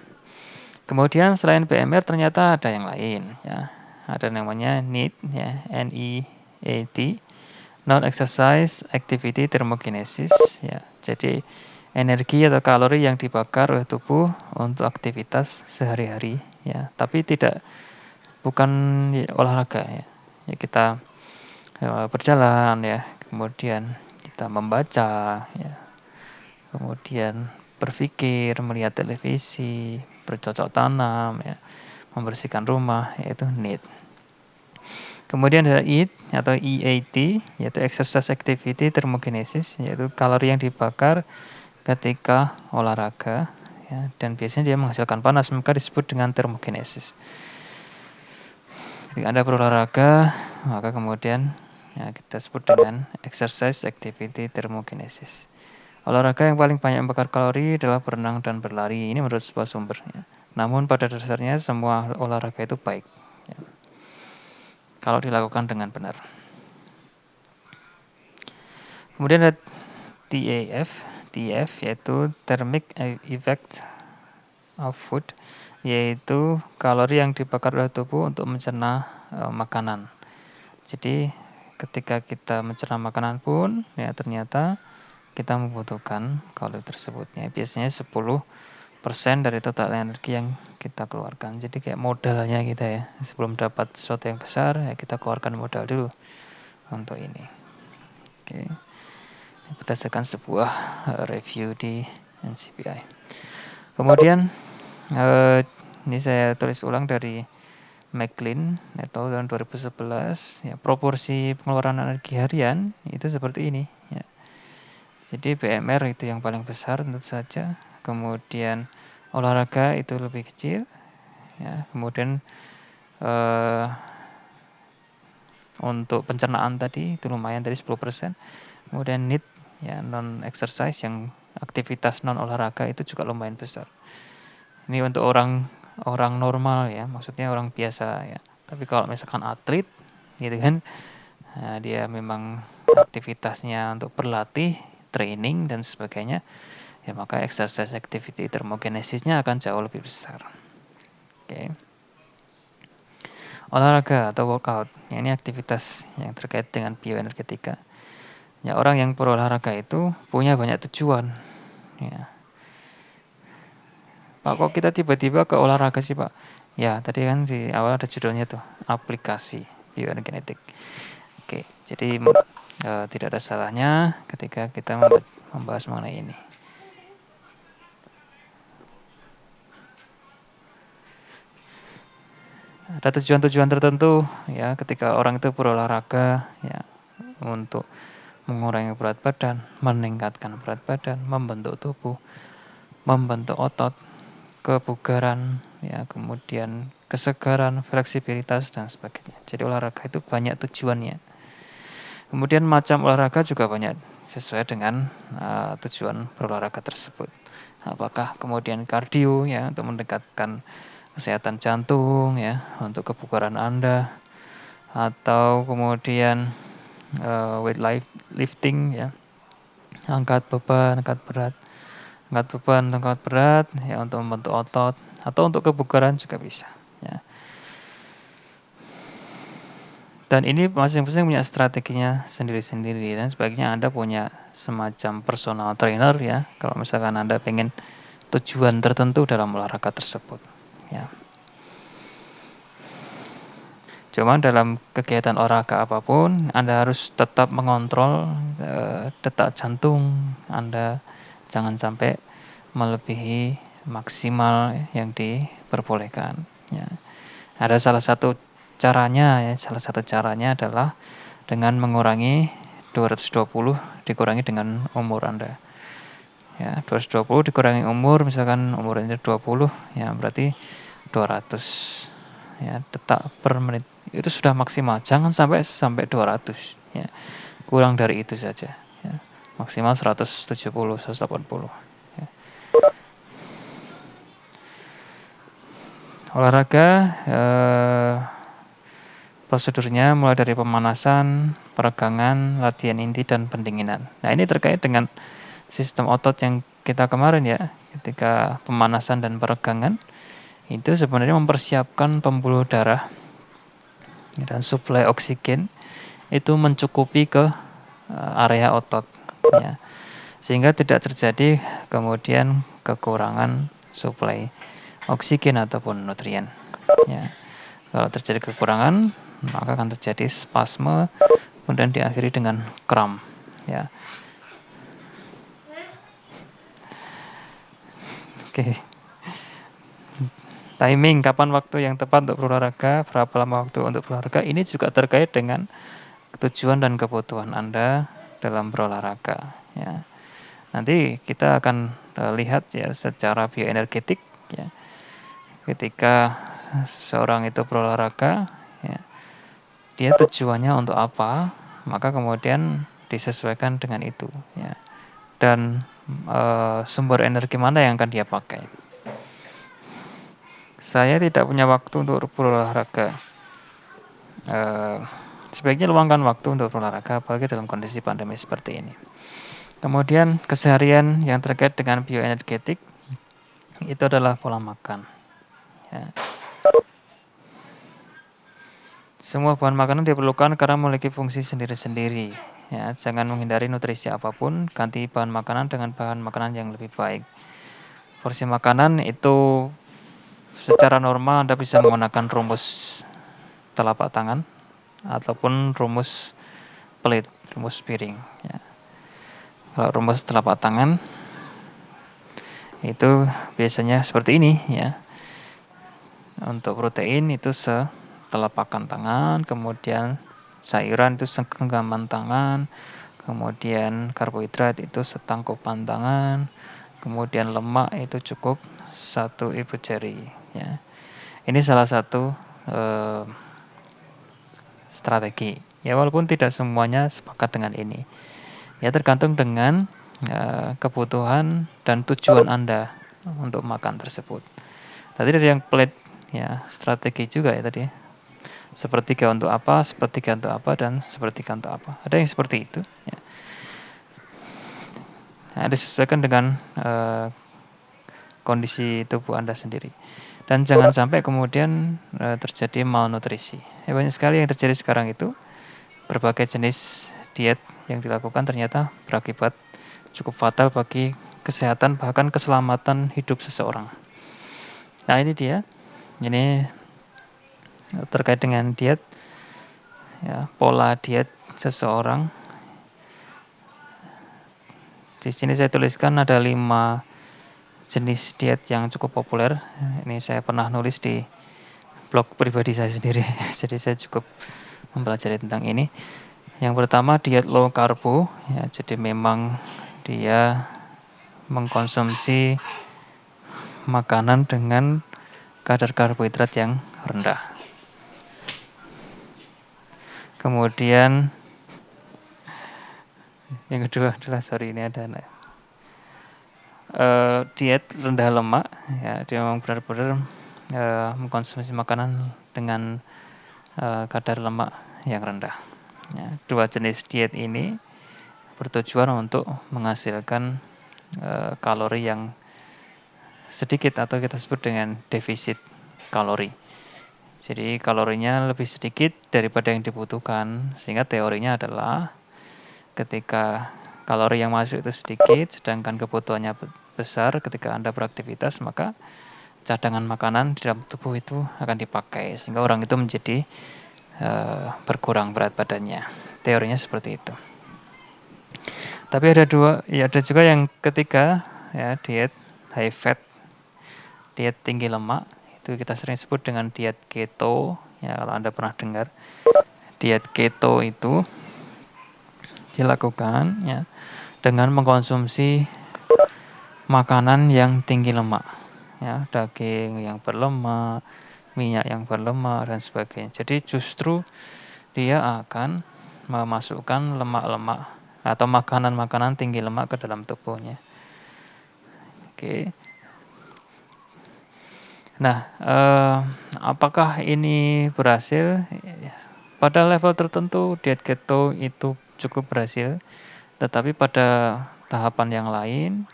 Kemudian selain BMR ternyata ada yang lain ya. Ada namanya NEAT ya, NEAT, non-exercise activity thermogenesis ya. Jadi energi atau kalori yang dibakar oleh tubuh untuk aktivitas sehari-hari ya, tapi bukan olahraga ya. Ya kita berjalan ya, kemudian kita membaca ya, kemudian berpikir, melihat televisi, bercocok tanam ya, membersihkan rumah, yaitu NEAT. Kemudian ada EAT atau EAT, yaitu exercise activity thermogenesis, yaitu kalori yang dibakar ketika olahraga ya, dan biasanya dia menghasilkan panas, maka disebut dengan thermogenesis. Ketika Anda berolahraga, maka kemudian ya, kita sebut dengan exercise activity thermogenesis. Olahraga yang paling banyak membakar kalori adalah berenang dan berlari. Ini menurut sebuah sumber. Ya. Namun pada dasarnya semua olahraga itu baik ya, kalau dilakukan dengan benar. Kemudian ada TEF yaitu thermic effect of food, yaitu kalori yang dibakar oleh tubuh untuk mencerna makanan. Jadi ketika kita mencerna makanan pun ya ternyata kita membutuhkan kalori tersebut ya. Biasanya 10% dari total energi yang kita keluarkan. Jadi kayak modalnya kita ya. Sebelum dapat sesuatu yang besar ya kita keluarkan modal dulu untuk ini. Oke. Berdasarkan sebuah review di NCBI. Kemudian ini saya tulis ulang dari McLean atau tahun 2011 ya, proporsi pengeluaran energi harian itu seperti ini ya. Jadi BMR itu yang paling besar tentu saja, kemudian olahraga itu lebih kecil ya, kemudian untuk pencernaan tadi itu lumayan dari 10%, kemudian NEAT ya, non exercise yang aktivitas non olahraga itu juga lumayan besar. Ini untuk orang normal ya, maksudnya orang biasa ya. Tapi kalau misalkan atlet gitu kan, nah dia memang aktivitasnya untuk berlatih, training dan sebagainya, ya maka exercise activity thermogenesisnya akan jauh lebih besar. Oke. Olahraga atau workout, ya ini aktivitas yang terkait dengan bioenergetika. Ya orang yang berolahraga itu punya banyak tujuan. Ya. Pak, kok kita tiba-tiba ke olahraga sih, Pak? Ya, tadi kan di awal ada judulnya tuh, aplikasi bioenergetik. Oke, jadi tidak ada salahnya ketika kita membahas mengenai ini. Ada tujuan-tujuan tertentu ya ketika orang itu berolahraga ya untuk mengurangi berat badan, meningkatkan berat badan, membentuk tubuh, membentuk otot, kebugaran, ya kemudian kesegaran, fleksibilitas dan sebagainya. Jadi olahraga itu banyak tujuannya. Kemudian macam olahraga juga banyak sesuai dengan tujuan berolahraga tersebut. Apakah kemudian kardio ya untuk meningkatkan kesehatan jantung ya, untuk kebugaran Anda, atau kemudian weight lifting ya, angkat beban, angkat berat ya untuk membentuk otot atau untuk kebugaran juga bisa ya. Dan ini masing-masing punya strateginya sendiri-sendiri dan sebaiknya Anda punya semacam personal trainer ya kalau misalkan Anda pengen tujuan tertentu dalam olahraga tersebut ya. Cuma dalam kegiatan olahraga apapun Anda harus tetap mengontrol detak jantung Anda, jangan sampai melebihi maksimal yang diperbolehkan ya. Ada salah satu caranya adalah dengan mengurangi 220 dikurangi dengan umur Anda. Ya, 220 dikurangi umur, misalkan umurnya 20 ya berarti 200 ya detak per menit. Itu sudah maksimal. Jangan sampai 200 ya. Kurang dari itu saja ya. Maksimal 170 180 ya. Olahraga Prosedurnya mulai dari pemanasan, peregangan, latihan inti, dan pendinginan. Nah, ini terkait dengan sistem otot yang kita kemarin ya, ketika pemanasan dan peregangan, itu sebenarnya mempersiapkan pembuluh darah dan suplai oksigen itu mencukupi ke area otot, ya, sehingga tidak terjadi kemudian kekurangan suplai oksigen ataupun nutrien. Ya. Kalau terjadi kekurangan, maka akan terjadi spasme, kemudian diakhiri dengan kram. Ya. Oke. Timing, kapan waktu yang tepat untuk berolahraga, berapa lama waktu untuk berolahraga, ini juga terkait dengan tujuan dan kebutuhan Anda dalam berolahraga. Ya. Nanti kita akan lihat ya secara bioenergetik ya. Ketika seseorang itu berolahraga, ya, dia tujuannya untuk apa, maka kemudian disesuaikan dengan itu. Ya. Dan sumber energi mana yang akan dia pakai. Saya tidak punya waktu untuk berolahraga. Sebaiknya luangkan waktu untuk berolahraga, apalagi dalam kondisi pandemi seperti ini. Kemudian keseharian yang terkait dengan bioenergetik itu adalah pola makan. Ya. Semua bahan makanan diperlukan karena memiliki fungsi sendiri-sendiri. Ya, jangan menghindari nutrisi apapun, ganti bahan makanan dengan bahan makanan yang lebih baik. Porsi makanan itu secara normal Anda bisa menggunakan rumus telapak tangan ataupun rumus plate, rumus piring. Ya. Kalau rumus telapak tangan itu biasanya seperti ini ya. Untuk protein itu setelapakan tangan, kemudian sayuran itu segenggaman tangan, kemudian karbohidrat itu setangkupan tangan, kemudian lemak itu cukup 1 ibu jari. Ya. Ini salah satu strategi. Ya walaupun tidak semuanya sepakat dengan ini. Ya tergantung dengan kebutuhan dan tujuan Anda untuk makan tersebut. Tadi ada yang plate ya strategi juga ya tadi. Sepertiga untuk apa, sepertiga untuk apa, dan sepertiga untuk apa. Ada yang seperti itu. Ya. Nah, disesuaikan dengan kondisi tubuh Anda sendiri. Dan jangan sampai kemudian terjadi malnutrisi. Ya, banyak sekali yang terjadi sekarang itu, berbagai jenis diet yang dilakukan ternyata berakibat cukup fatal bagi kesehatan bahkan keselamatan hidup seseorang. Nah ini dia, ini terkait dengan diet, ya, pola diet seseorang. Di sini saya tuliskan ada 5 jenis diet yang cukup populer. Ini saya pernah nulis di blog pribadi saya sendiri, jadi saya cukup mempelajari tentang ini. Yang pertama diet low karbo, ya, jadi memang dia mengkonsumsi makanan dengan kadar karbohidrat yang rendah. Kemudian yang kedua adalah ini ada diet rendah lemak, ya, dia memang benar-benar mengkonsumsi makanan dengan kadar lemak yang rendah. Ya, 2 jenis diet ini bertujuan untuk menghasilkan kalori yang sedikit atau kita sebut dengan defisit kalori. Jadi kalorinya lebih sedikit daripada yang dibutuhkan, sehingga teorinya adalah ketika kalori yang masuk itu sedikit, sedangkan kebutuhannya besar ketika Anda beraktivitas, maka cadangan makanan di dalam tubuh itu akan dipakai, sehingga orang itu menjadi berkurang berat badannya. Teorinya seperti itu. Tapi ada juga yang ketiga, ya, diet high fat, diet tinggi lemak. Itu kita sering sebut dengan diet keto, ya kalau Anda pernah dengar. Diet keto itu dilakukan ya dengan mengkonsumsi makanan yang tinggi lemak, ya, daging yang berlemak, minyak yang berlemak dan sebagainya. Jadi justru dia akan memasukkan lemak-lemak atau makanan-makanan tinggi lemak ke dalam tubuhnya. Oke. Nah, apakah ini berhasil? pada level tertentu diet keto itu cukup berhasil, tetapi pada tahapan yang lain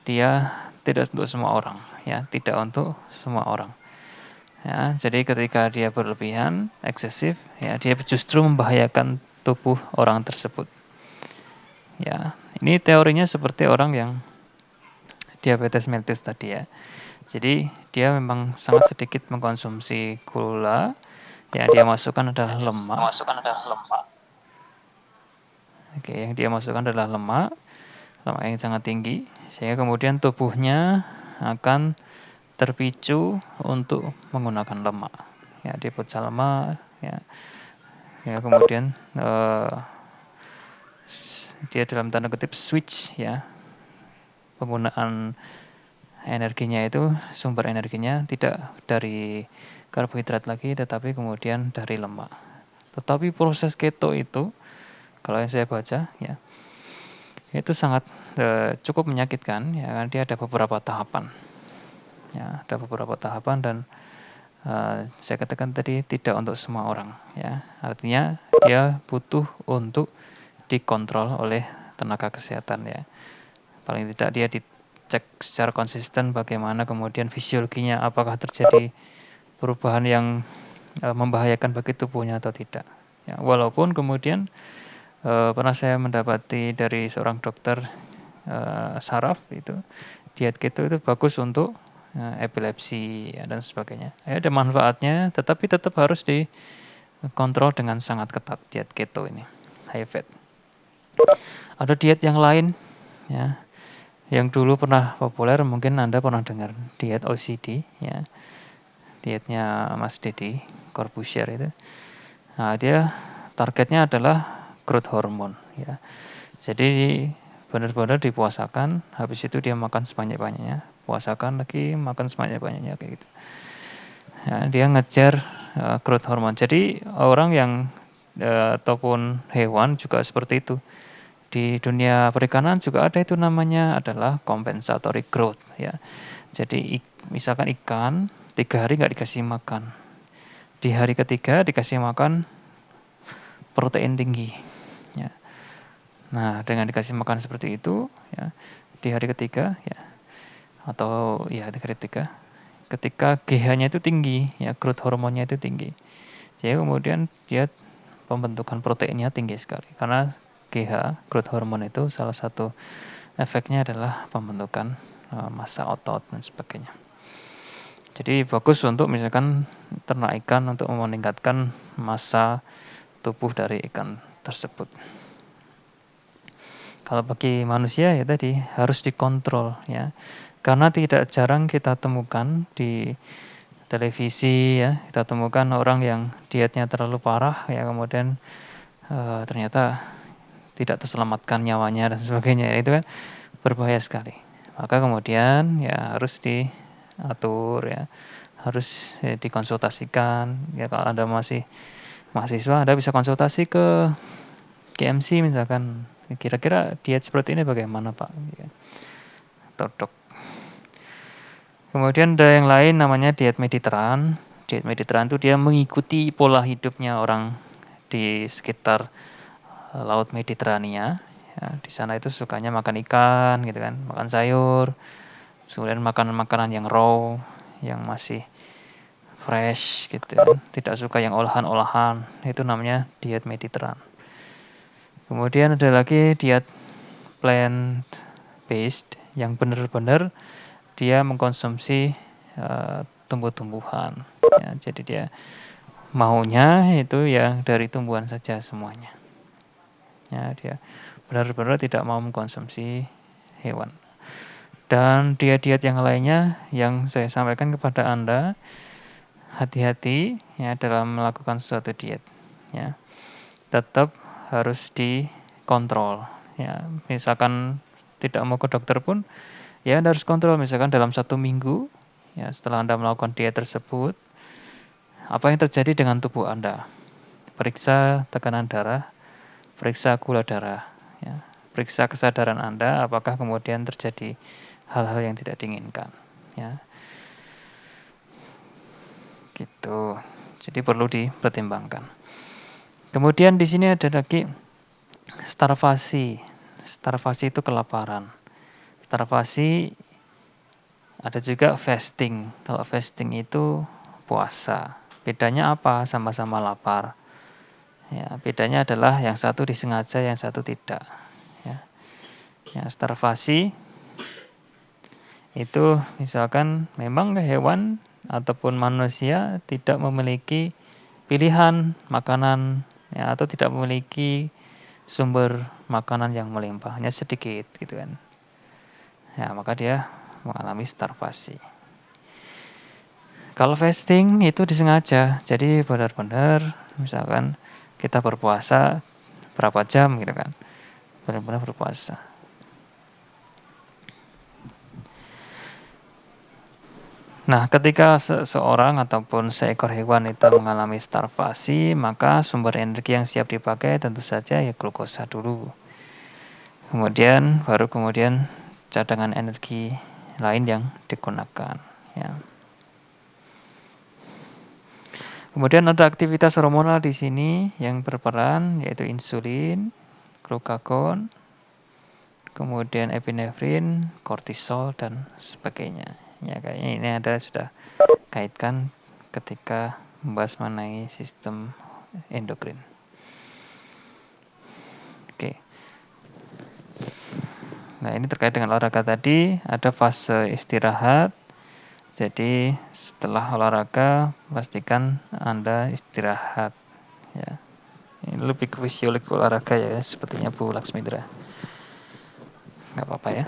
dia tidak untuk semua orang, ya, tidak untuk semua orang. Ya, jadi ketika dia berlebihan, eksesif, ya, dia justru membahayakan tubuh orang tersebut. Ya, ini teorinya seperti orang yang diabetes mellitus tadi ya. Jadi dia memang sangat sedikit mengkonsumsi gula, yang dia masukkan adalah lemak. Oke, yang dia masukkan adalah lemak yang sangat tinggi, sehingga kemudian tubuhnya akan terpicu untuk menggunakan lemak. Ya, dia pecah lemak, ya, sehingga kemudian dia dalam tanda kutip switch, ya, penggunaan energinya itu, sumber energinya tidak dari karbohidrat lagi, tetapi kemudian dari lemak. Tetapi proses keto itu, kalau yang saya baca, ya, itu sangat cukup menyakitkan, ya, karena dia ada beberapa tahapan. Ya, ada beberapa tahapan dan saya katakan tadi tidak untuk semua orang, ya. Artinya dia butuh untuk dikontrol oleh tenaga kesehatan, ya. Paling tidak dia dicek secara konsisten bagaimana kemudian fisiologinya, apakah terjadi perubahan yang membahayakan bagi tubuhnya atau tidak. Ya, walaupun kemudian pernah saya mendapati dari seorang dokter saraf itu, diet keto itu bagus untuk epilepsi, ya, dan sebagainya. Ya, ada manfaatnya, tetapi tetap harus dikontrol dengan sangat ketat diet keto ini, high fat. Ada diet yang lain, ya, yang dulu pernah populer, mungkin Anda pernah dengar diet OCD, ya, dietnya Mas Deddy Corbuzier itu. Nah, dia targetnya adalah growth hormone, ya. Jadi benar-benar dipuasakan, habis itu dia makan sebanyak-banyaknya, puasakan lagi, makan sebanyak-banyaknya, kayak gitu. Ya, dia ngejar growth hormone. Jadi orang yang ataupun hewan juga seperti itu. Di dunia perikanan juga ada itu, namanya adalah compensatory growth, ya. Jadi misalkan ikan 3 hari nggak dikasih makan, di hari ketiga dikasih makan protein tinggi, ya. Nah, dengan dikasih makan seperti itu, ya, di hari ketiga, ya, atau ya di hari ketiga, ketika GH-nya itu tinggi, ya, growth hormonnya itu tinggi, jadi kemudian dia pembentukan proteinnya tinggi sekali, karena GH, growth hormone itu salah satu efeknya adalah pembentukan massa otot dan sebagainya. Jadi bagus untuk misalkan ternak ikan untuk meningkatkan massa tubuh dari ikan tersebut. Kalau bagi manusia ya tadi harus dikontrol, ya. Karena tidak jarang kita temukan di televisi, ya, kita temukan orang yang dietnya terlalu parah, ya, kemudian ternyata tidak terselamatkan nyawanya dan sebagainya. Itu kan berbahaya sekali. Maka kemudian ya harus diatur, ya, harus dikonsultasikan. Ya, kalau Anda masih mahasiswa, Anda bisa konsultasi ke KMC misalkan, kira-kira diet seperti ini bagaimana Pak? Ya, atau dok. Kemudian ada yang lain namanya diet Mediterranean. Diet Mediterranean itu dia mengikuti pola hidupnya orang di sekitar Laut Mediterania. Ya, di sana itu sukanya makan ikan, gitu kan, makan sayur, kemudian makanan-makanan yang raw, yang masih fresh, gitu kan. Tidak suka yang olahan-olahan. Itu namanya diet Mediterranean. Kemudian ada lagi diet plant based yang benar-benar dia mengkonsumsi tumbuh-tumbuhan. Ya, jadi dia maunya itu ya dari tumbuhan saja semuanya. Ya, dia benar-benar tidak mau mengkonsumsi hewan. Dan diet-diet yang lainnya yang saya sampaikan kepada Anda, hati-hati, ya, dalam melakukan suatu diet, ya. Tetap harus dikontrol, ya. Misalkan tidak mau ke dokter pun, ya, Anda harus kontrol, misalkan dalam 1 minggu, ya, setelah Anda melakukan diet tersebut, apa yang terjadi dengan tubuh Anda. Periksa tekanan darah, periksa gula darah, ya. Periksa kesadaran Anda, apakah kemudian terjadi hal-hal yang tidak diinginkan, ya. Gitu. Jadi perlu dipertimbangkan. Kemudian di sini ada lagi starvasi. Starvasi itu kelaparan. Starvasi ada juga fasting. Kalau fasting itu puasa. Bedanya apa? Sama-sama lapar. Ya, bedanya adalah yang satu disengaja, yang satu tidak. Ya. Yang starvasi itu misalkan memang hewan ataupun manusia tidak memiliki pilihan makanan, ya, atau tidak memiliki sumber makanan yang melimpah, hanya sedikit gitu kan. Ya, maka dia mengalami starvasi. Kalau fasting itu disengaja, jadi benar-benar misalkan kita berpuasa berapa jam gitu kan, benar-benar berpuasa. Nah, ketika seseorang ataupun seekor hewan itu mengalami starvasi, maka sumber energi yang siap dipakai tentu saja ya glukosa dulu. Kemudian cadangan energi lain yang digunakan. Ya. Kemudian ada aktivitas hormonal di sini yang berperan, yaitu insulin, glukagon, kemudian epinefrin, kortisol, dan sebagainya. Ya, kayaknya ini ada sudah kaitkan ketika membahas mengenai sistem endokrin. Oke. Nah, ini terkait dengan olahraga tadi, ada fase istirahat. Jadi setelah olahraga pastikan Anda istirahat. Ya. Ini lebih ke fisiolog olahraga ya, sepertinya Bu Laksmindra. Nggak apa-apa ya.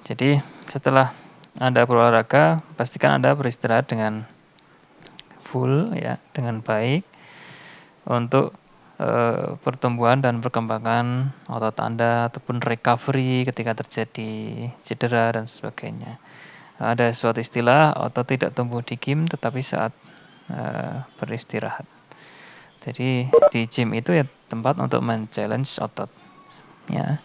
Jadi setelah Anda berolahraga, pastikan Anda beristirahat dengan full ya, dengan baik untuk pertumbuhan dan perkembangan otot Anda ataupun recovery ketika terjadi cedera dan sebagainya. Ada suatu istilah otot tidak tumbuh di gym tetapi saat beristirahat. Jadi di gym itu ya tempat untuk men-challenge otot. Ya.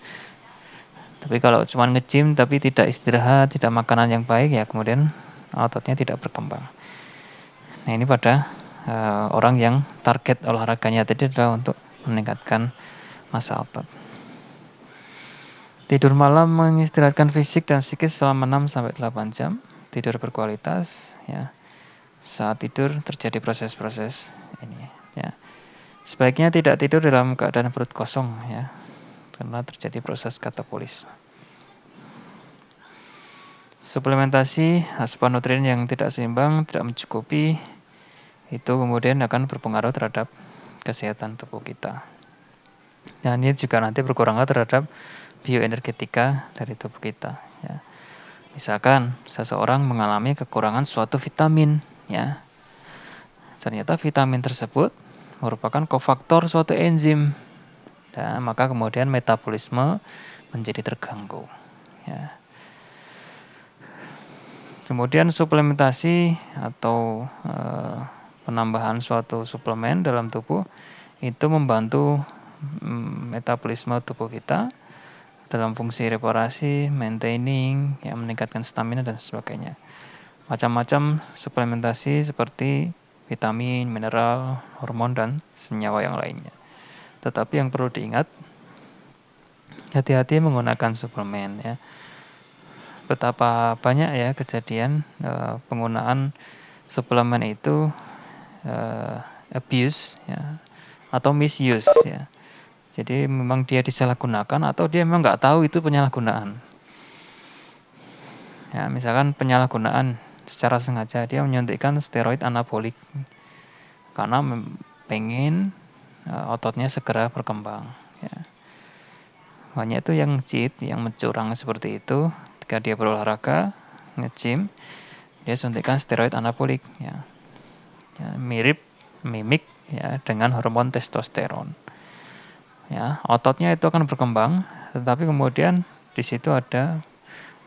Tapi kalau cuma nge-gym tapi tidak istirahat, tidak makanan yang baik ya kemudian ototnya tidak berkembang. Nah, ini pada orang yang target olahraganya tadi adalah untuk meningkatkan massa otot. Tidur malam mengistirahatkan fisik dan psikis selama 6-8 jam. Tidur berkualitas ya. Saat tidur terjadi proses-proses ini ya. Sebaiknya tidak tidur dalam keadaan perut kosong ya. Karena terjadi proses katabolisme. Suplementasi asupan nutrien yang tidak seimbang, tidak mencukupi, itu kemudian akan berpengaruh terhadap kesehatan tubuh kita. Dan ini juga nanti berkurang terhadap bioenergetika dari tubuh kita. Ya. Misalkan seseorang mengalami kekurangan suatu vitamin, ya, ternyata vitamin tersebut merupakan kofaktor suatu enzim, dan maka kemudian metabolisme menjadi terganggu. Ya. Kemudian suplementasi atau penambahan suatu suplemen dalam tubuh itu membantu metabolisme tubuh kita dalam fungsi reparasi, maintaining, ya, meningkatkan stamina dan sebagainya. Macam-macam suplementasi seperti vitamin, mineral, hormon, dan senyawa yang lainnya. Tetapi yang perlu diingat, hati-hati menggunakan suplemen ya. Betapa banyak ya kejadian penggunaan suplemen itu abuse ya, atau misuse ya. Jadi memang dia disalahgunakan atau dia memang nggak tahu itu penyalahgunaan. Ya, misalkan penyalahgunaan secara sengaja dia menyuntikkan steroid anabolik karena pengen ototnya segera berkembang. Ya. Banyak itu yang cheat, yang mencurang seperti itu. Ketika dia berolahraga, nge-gym, dia suntikkan steroid anabolik. Ya. Ya, mimik ya dengan hormon testosteron. Ya, ototnya itu akan berkembang, tetapi kemudian di situ ada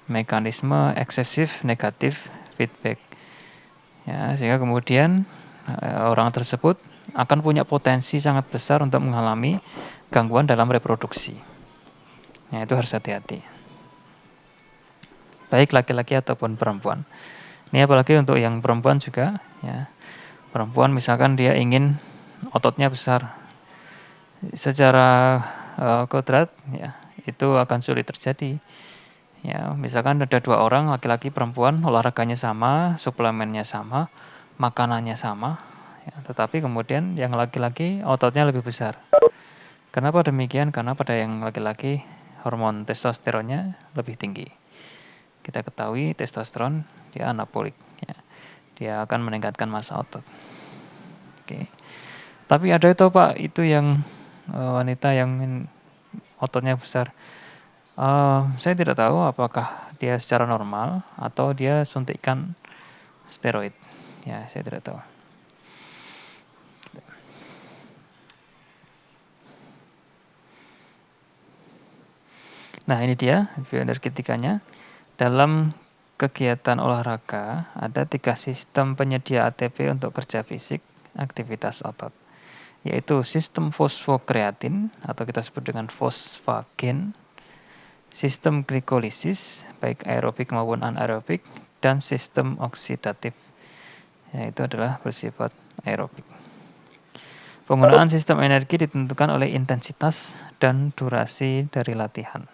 mekanisme eksesif negatif feedback. Ya, sehingga kemudian orang tersebut akan punya potensi sangat besar untuk mengalami gangguan dalam reproduksi. Ya, itu harus hati-hati. Baik laki-laki ataupun perempuan. Ini apalagi untuk yang perempuan juga, ya. Perempuan misalkan dia ingin ototnya besar. Secara kodrat ya itu akan sulit terjadi. Ya, misalkan ada 2 orang laki-laki perempuan olahraganya sama, suplemennya sama, makanannya sama, ya, tetapi kemudian yang laki-laki ototnya lebih besar. Kenapa demikian? Karena pada yang laki-laki hormon testosteronnya lebih tinggi. Kita ketahui testosteron dia anabolik, ya. Dia akan meningkatkan massa otot. Oke. Tapi ada itu Pak, itu yang wanita yang ototnya besar. Saya tidak tahu apakah dia secara normal atau dia suntikan steroid. Ya, saya tidak tahu. Nah, ini dia bioenergetikanya. Dalam kegiatan olahraga ada 3 sistem penyedia ATP untuk kerja fisik, aktivitas otot, yaitu sistem fosfokreatin atau kita sebut dengan fosfagen, sistem glikolisis baik aerobik maupun anaerobik, dan sistem oksidatif, yaitu adalah bersifat aerobik. Penggunaan sistem energi ditentukan oleh intensitas dan durasi dari latihan.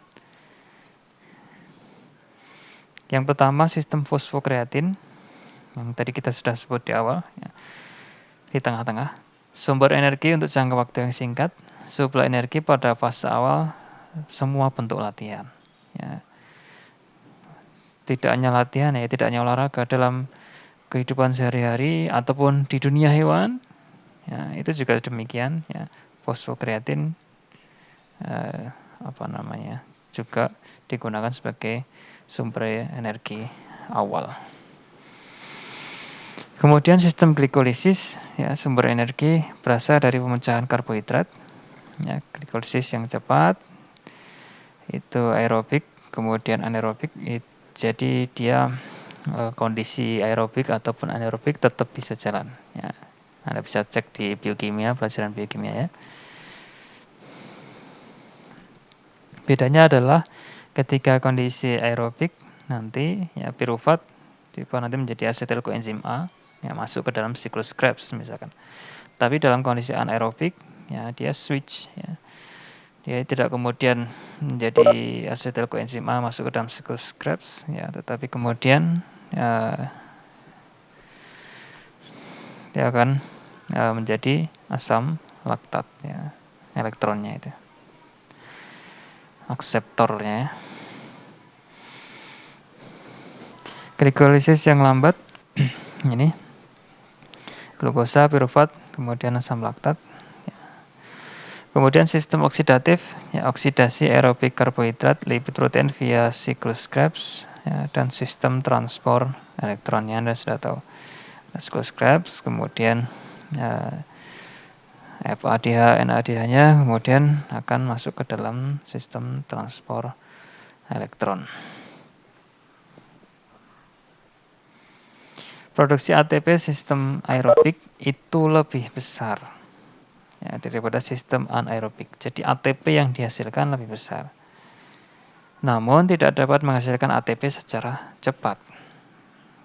Yang pertama sistem fosfokreatin, yang tadi kita sudah sebut di awal, ya, di tengah-tengah. Sumber energi untuk jangka waktu yang singkat, suplai energi pada fase awal semua bentuk latihan. Ya. Tidak hanya latihan ya, tidak hanya olahraga, dalam kehidupan sehari-hari ataupun di dunia hewan, ya, itu juga demikian. Ya. Fosfokreatin juga digunakan sebagai sumber energi awal. Kemudian sistem glikolisis, ya, sumber energi berasal dari pemecahan karbohidrat, ya, glikolisis yang cepat itu aerobik, kemudian anaerobik, jadi dia kondisi aerobik ataupun anaerobik tetap bisa jalan. Ya. Anda bisa cek di biokimia, pelajaran biokimia ya. Bedanya adalah ketika kondisi aerobik nanti ya piruvat nanti menjadi asetil koenzim A, ya, masuk ke dalam siklus Krebs misalkan. Tapi dalam kondisi anaerobik ya dia switch, ya. Dia tidak kemudian menjadi asetil koenzim A masuk ke dalam siklus Krebs, ya, tetapi kemudian ya, dia akan menjadi asam laktat, ya, elektronnya itu. Akseptornya. Glikolisis yang lambat ini glukosa, piruvat, kemudian asam laktat. Ya. Kemudian sistem oksidatif, ya, oksidasi aerobik karbohidrat, lipid, protein via siklus Krebs, ya, dan sistem transport elektronnya Anda sudah tahu. Siklus Krebs, kemudian FADH, NADH-nya kemudian akan masuk ke dalam sistem transport elektron. Produksi ATP sistem aerobik itu lebih besar, ya, daripada sistem anaerobik. Jadi ATP yang dihasilkan lebih besar. Namun tidak dapat menghasilkan ATP secara cepat.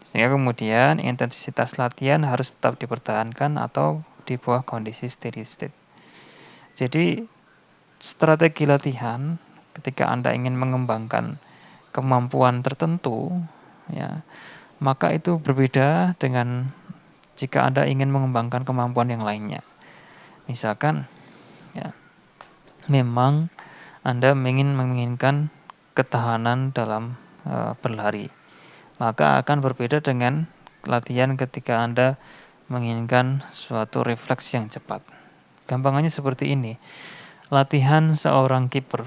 Sehingga kemudian intensitas latihan harus tetap dipertahankan atau di bawah kondisi steady state. Jadi strategi latihan ketika Anda ingin mengembangkan kemampuan tertentu, ya, maka itu berbeda dengan jika Anda ingin mengembangkan kemampuan yang lainnya. Misalkan, ya, memang Anda menginginkan ketahanan dalam berlari, maka akan berbeda dengan latihan ketika Anda menginginkan suatu refleks yang cepat. Gampangannya seperti ini, latihan seorang kiper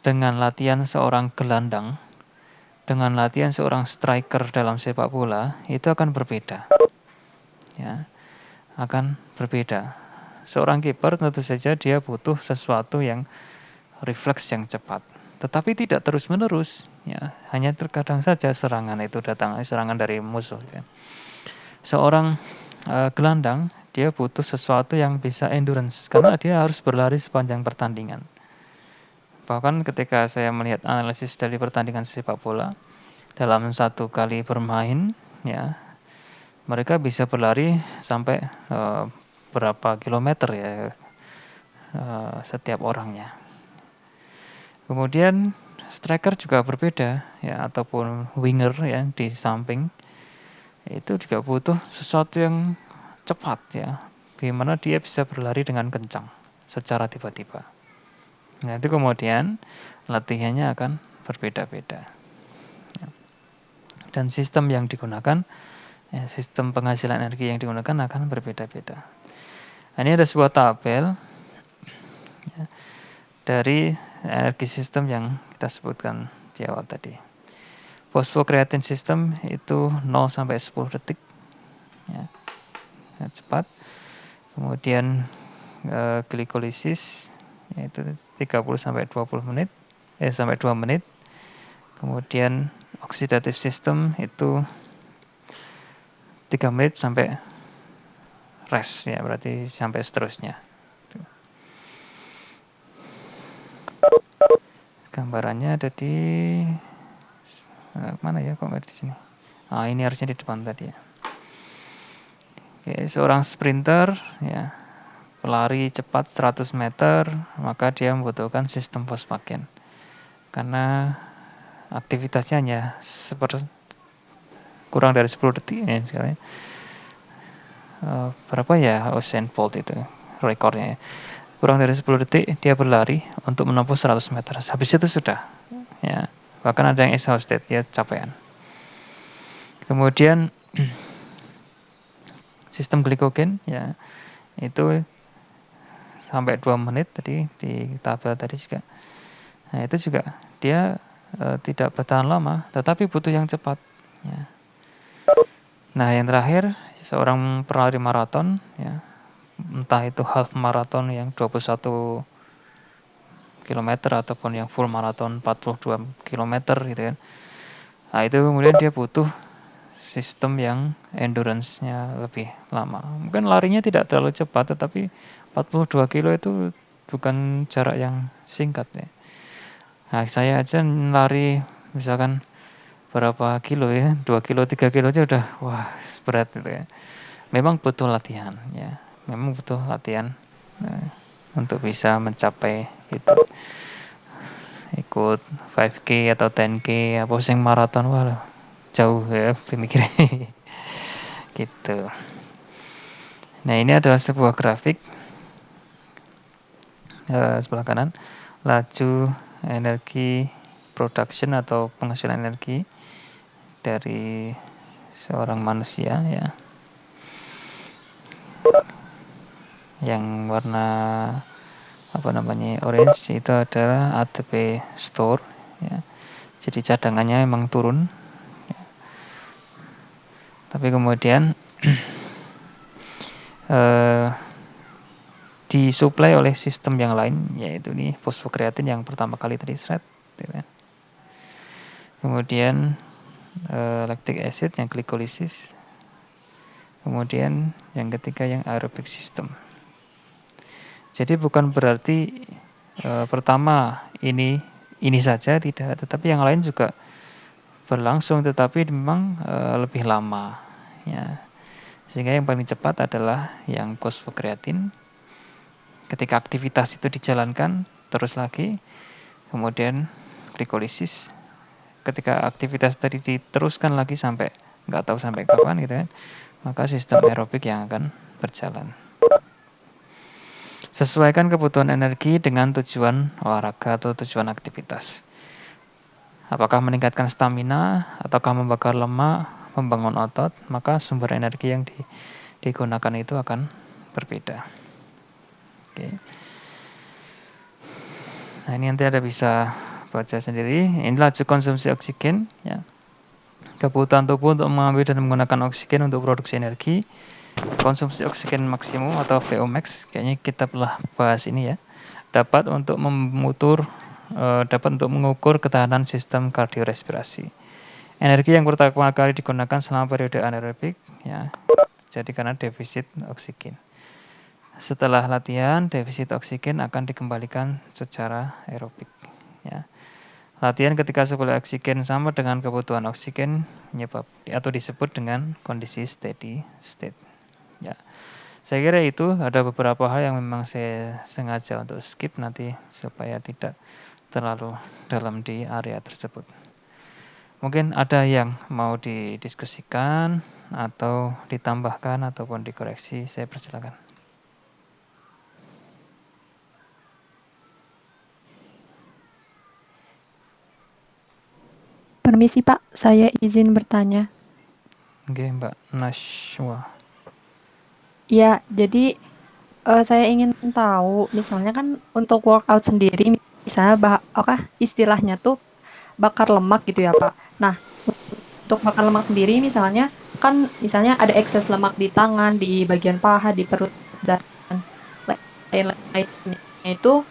dengan latihan seorang gelandang, dengan latihan seorang striker dalam sepak bola, itu akan berbeda. Ya, akan berbeda. Seorang kiper tentu saja dia butuh sesuatu yang refleks yang cepat, tetapi tidak terus-menerus, ya, hanya terkadang saja serangan itu datang, serangan dari musuh. Ya. Seorang gelandang dia butuh sesuatu yang bisa endurance karena dia harus berlari sepanjang pertandingan. Bahkan ketika saya melihat analisis dari pertandingan sepak bola, dalam 1 kali bermain, ya, mereka bisa berlari sampai berapa kilometer ya setiap orangnya. Kemudian striker juga berbeda ya, ataupun winger ya di samping itu juga butuh sesuatu yang cepat ya, bagaimana dia bisa berlari dengan kencang secara tiba-tiba. Nah itu kemudian latihannya akan berbeda-beda. Dan sistem yang digunakan, ya, sistem penghasilan energi yang digunakan akan berbeda-beda. Nah, ini ada sebuah tabel ya, dari energi sistem yang kita sebutkan di awal tadi. Fosfokreatin system itu 0 sampai 10 detik ya, cepat. Kemudian glikolisis yaitu 30 sampai 20 menit sampai 2 menit. Kemudian oxidative system itu 3 menit sampai rest ya, berarti sampai seterusnya. Gambarannya ada di mana ya, kok nggak di sini? Ini harusnya di depan tadi ya. Oke, seorang sprinter ya, pelari cepat 100 meter, maka dia membutuhkan sistem fosfagen. Karena aktivitasnya hanya kurang dari 10 detik ya misalnya. Berapa ya Usain Bolt itu rekornya ya. Kurang dari 10 detik dia berlari untuk menempuh 100 meter. Habis itu sudah ya. Bahkan ada yang exhausted, dia capean. Kemudian sistem glikogen ya, itu sampai 2 menit tadi di tabel tadi juga. Nah, itu juga dia tidak bertahan lama, tetapi butuh yang cepat ya. Nah, yang terakhir seorang pelari maraton ya, entah itu half marathon yang 21 km ataupun yang full marathon 42 km gitu kan. Nah, itu kemudian dia butuh sistem yang endurance-nya lebih lama. Mungkin larinya tidak terlalu cepat, tetapi 42 kilo itu bukan jarak yang singkat ya. Nah, saya aja lari misalkan berapa kilo ya, 2 kilo, 3 kilo aja udah wah berat gitu ya. Memang butuh latihan ya, memang butuh latihan untuk bisa mencapai itu. Ikut 5K atau 10K, posing maraton, wah jauh ya pemikirannya. Gitu. Nah, ini adalah sebuah grafik sebelah kanan, laju energi production atau penghasilan energi dari seorang manusia ya. Yang warna orange itu adalah ATP store ya. Jadi cadangannya memang turun ya. Tapi kemudian disuplai oleh sistem yang lain, yaitu nih fosfokreatin yang pertama kali tadi gitu kan. Kemudian lactic acid yang glikolisis. Kemudian yang ketiga yang aerobic system. Jadi bukan berarti pertama ini saja tidak, tetapi yang lain juga berlangsung, tetapi memang lebih lama ya. Sehingga yang paling cepat adalah yang fosfokreatin. Ketika aktivitas itu dijalankan terus lagi, kemudian glikolisis. Ketika aktivitas tadi diteruskan lagi sampai nggak tahu sampai kapan gitu kan, maka sistem aerobik yang akan berjalan. Sesuaikan kebutuhan energi dengan tujuan olahraga atau tujuan aktivitas. Apakah meningkatkan stamina, ataukah membakar lemak, membangun otot, maka sumber energi yang digunakan itu akan berbeda. Oke. Nah, ini nanti Anda bisa baca sendiri. Ini laju konsumsi oksigen ya. Kebutuhan tubuh untuk mengambil dan menggunakan oksigen untuk produksi energi. Konsumsi oksigen maksimum atau VO max, kayaknya kita telah bahas ini ya. Dapat untuk mengukur ketahanan sistem kardiorespirasi. Energi yang pertama kali digunakan selama periode anaerobik ya. Jadi karena defisit oksigen. Setelah latihan, defisit oksigen akan dikembalikan secara aerobik ya. Latihan ketika suplai oksigen sama dengan kebutuhan oksigen atau disebut dengan kondisi steady state. Ya. Saya kira itu ada beberapa hal yang memang saya sengaja untuk skip nanti supaya tidak terlalu dalam di area tersebut. Mungkin ada yang mau didiskusikan atau ditambahkan ataupun dikoreksi, saya persilakan. Permisi Pak, saya izin bertanya. Oke, Mbak Nashwa. Ya, jadi saya ingin tahu, misalnya kan untuk workout sendiri, misalnya istilahnya tuh bakar lemak gitu ya Pak. Nah, untuk bakar lemak sendiri misalnya kan misalnya ada ekses lemak di tangan, di bagian paha, di perut dan lain-lainnya itu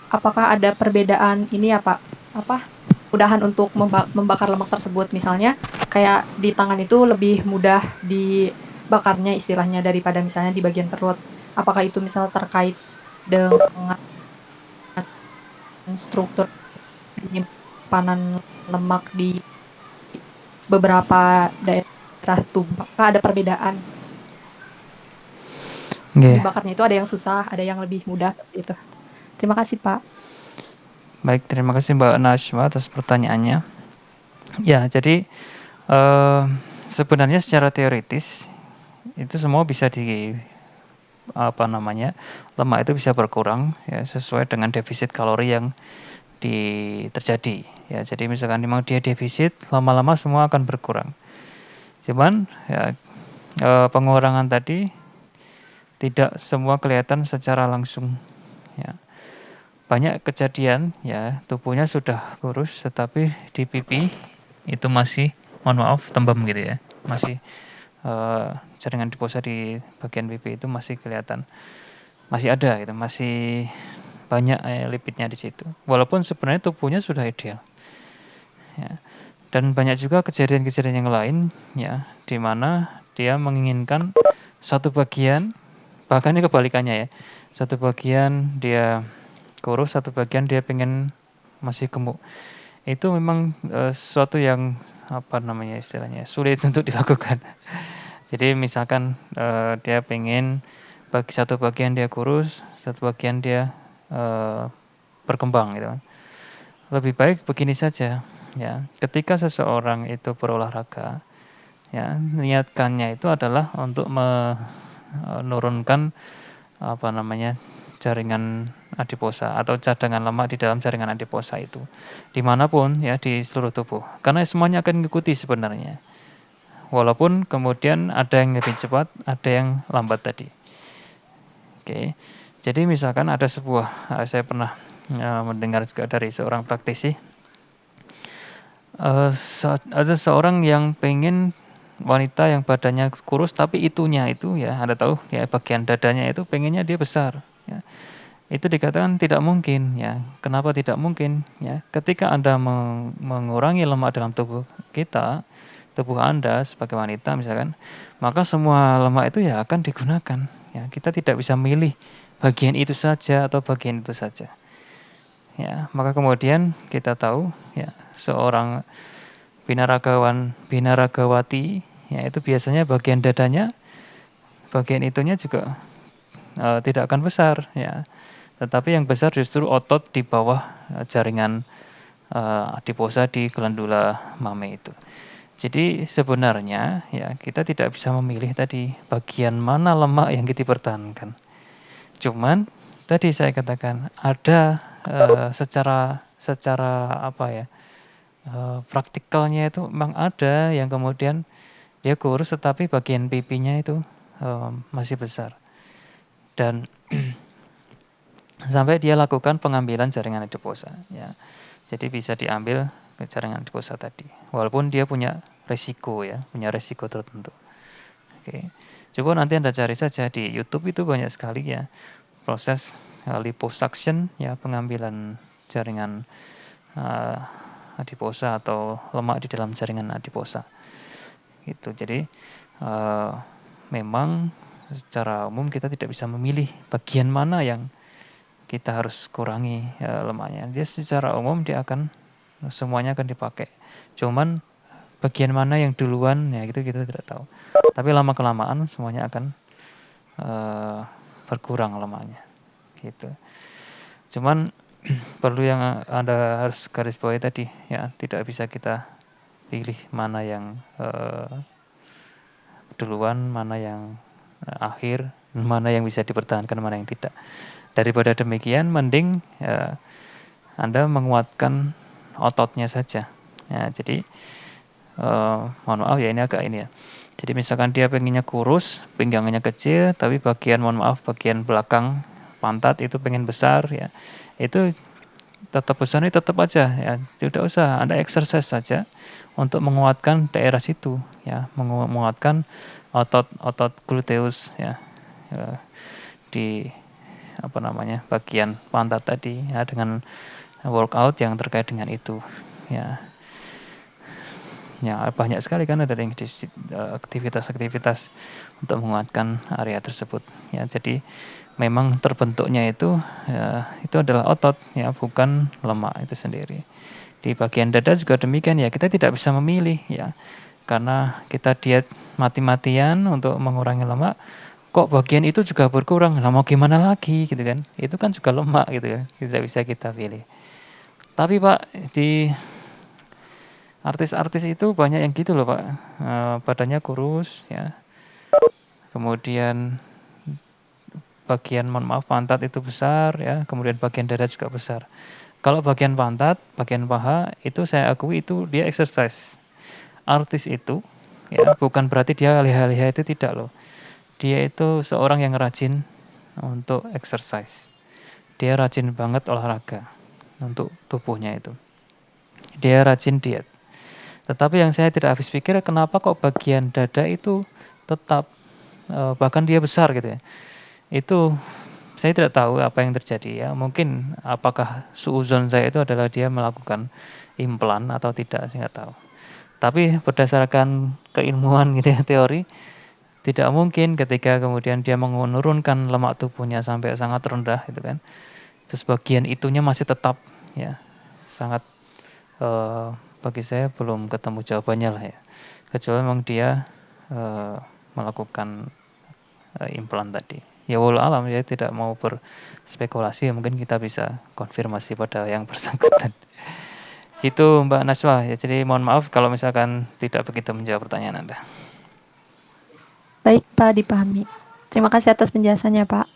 apakah ada perbedaan ini ya Pak? Apa mudahan untuk membakar lemak tersebut misalnya kayak di tangan itu lebih mudah dibakarnya istilahnya daripada misalnya di bagian perut. Apakah itu misal terkait dengan struktur penyimpanan lemak di beberapa daerah tubuh? Apakah ada perbedaan? Dibakarnya itu ada yang susah, ada yang lebih mudah gitu. Terima kasih Pak. Baik, terima kasih Mbak Nashwa atas pertanyaannya. Ya, jadi sebenarnya secara teoritis itu semua bisa lemak itu bisa berkurang ya sesuai dengan defisit kalori yang terjadi ya. Jadi misalkan memang dia defisit, lama-lama semua akan berkurang. Cuman ya pengurangan tadi tidak semua kelihatan secara langsung ya. Banyak kejadian ya tubuhnya sudah kurus tetapi di pipi itu masih, mohon maaf, tembem gitu ya, masih jaringan adiposa di bagian pipi itu masih kelihatan, masih ada gitu, masih banyak lipidnya di situ. Walaupun sebenarnya tubuhnya sudah ideal. Ya. Dan banyak juga kejadian-kejadian yang lain ya, di mana dia menginginkan satu bagian, bahkan ini kebalikannya ya. Satu bagian dia kurus, satu bagian dia pengen masih gemuk. Itu memang sesuatu yang istilahnya sulit untuk dilakukan. Jadi misalkan dia pengen satu bagian dia kurus, satu bagian dia berkembang gitu. Lebih baik begini saja ya. Ketika seseorang itu berolahraga ya, niatkannya itu adalah untuk menurunkan jaringan adiposa atau cadangan lemak di dalam jaringan adiposa itu dimanapun ya di seluruh tubuh, karena semuanya akan mengikuti sebenarnya, walaupun kemudian ada yang lebih cepat, ada yang lambat tadi. Oke, jadi misalkan ada saya pernah mendengar juga dari seorang praktisi, ada seorang yang pengen wanita yang badannya kurus tapi itunya itu ya, Anda tahu ya, bagian dadanya itu pengennya dia besar ya. Itu dikatakan tidak mungkin ya. Kenapa tidak mungkin ya? Ketika Anda mengurangi lemak dalam tubuh kita, tubuh Anda sebagai wanita misalkan, maka semua lemak itu ya akan digunakan ya. Kita tidak bisa milih bagian itu saja atau bagian itu saja. Ya, maka kemudian kita tahu ya, seorang binaragawati ya, itu biasanya bagian dadanya, bagian itunya juga tidak akan besar ya. Tetapi yang besar justru otot di bawah jaringan adiposa di glandula mame itu. Jadi sebenarnya ya kita tidak bisa memilih tadi bagian mana lemak yang kita pertahankan. Cuman tadi saya katakan ada secara praktikalnya itu memang ada yang kemudian dia kurus tetapi bagian pipinya itu masih besar. Dan sampai dia lakukan pengambilan jaringan adiposa ya. Jadi bisa diambil ke jaringan adiposa tadi. Walaupun dia punya resiko ya, punya resiko tertentu. Oke. Coba nanti Anda cari saja di YouTube, itu banyak sekali ya proses liposuction ya, pengambilan jaringan adiposa atau lemak di dalam jaringan adiposa. Gitu. Jadi memang secara umum kita tidak bisa memilih bagian mana yang kita harus kurangi lemaknya. Dia secara umum semuanya akan dipakai. Cuman bagian mana yang duluan ya itu kita tidak tahu. Tapi lama kelamaan semuanya akan berkurang lemaknya gitu. Cuman perlu yang Anda harus garis bawahi tadi ya, tidak bisa kita pilih mana yang duluan, mana yang akhir, mana yang bisa dipertahankan, mana yang tidak. Daripada demikian, mending Anda menguatkan ototnya saja. Ya, jadi mohon maaf ya, ini agak ini ya. Jadi misalkan dia pengennya kurus, pinggangnya kecil, tapi bagian belakang pantat itu pengen besar ya, itu tetap besar, ini tetap aja ya, tidak usah, Anda exercise saja untuk menguatkan daerah situ ya, menguatkan otot gluteus ya, di bagian pantat tadi ya, dengan workout yang terkait dengan itu ya. Ya, banyak sekali kan ada aktivitas-aktivitas untuk menguatkan area tersebut ya. Jadi memang terbentuknya itu ya, itu adalah otot ya, bukan lemak itu sendiri. Di bagian dada juga demikian ya, kita tidak bisa memilih ya, karena kita diet mati-matian untuk mengurangi lemak, kok bagian itu juga berkurang, nah mau gimana lagi gitu kan, itu kan juga lemak gitu ya, tidak bisa kita pilih. Tapi Pak, di artis-artis itu banyak yang gitu loh Pak, badannya kurus ya, kemudian bagian pantat itu besar ya, kemudian bagian dada juga besar. Kalau bagian pantat, bagian paha itu saya akui itu dia exercise. Artis itu ya bukan berarti dia leha-leha, itu tidak loh. Dia itu seorang yang rajin untuk exercise. Dia rajin banget olahraga untuk tubuhnya itu. Dia rajin diet. Tetapi yang saya tidak habis pikir, kenapa kok bagian dada itu tetap bahkan dia besar gitu ya. Itu saya tidak tahu apa yang terjadi ya. Mungkin apakah suuzon saya itu adalah dia melakukan implan atau tidak, saya nggak tahu. Tapi berdasarkan keilmuan gitu ya, teori, tidak mungkin ketika kemudian dia menurunkan lemak tubuhnya sampai sangat rendah gitu kan. Terus bagian itunya masih tetap ya, sangat bagi saya belum ketemu jawabannya lah ya. Kecuali memang dia melakukan implan tadi. Ya walau alam, ya tidak mau berspekulasi, mungkin kita bisa konfirmasi pada yang bersangkutan. Itu Mbak Najwa ya, jadi mohon maaf kalau misalkan tidak begitu menjawab pertanyaan Anda. Baik, Pak, dipahami. Terima kasih atas penjelasannya, Pak.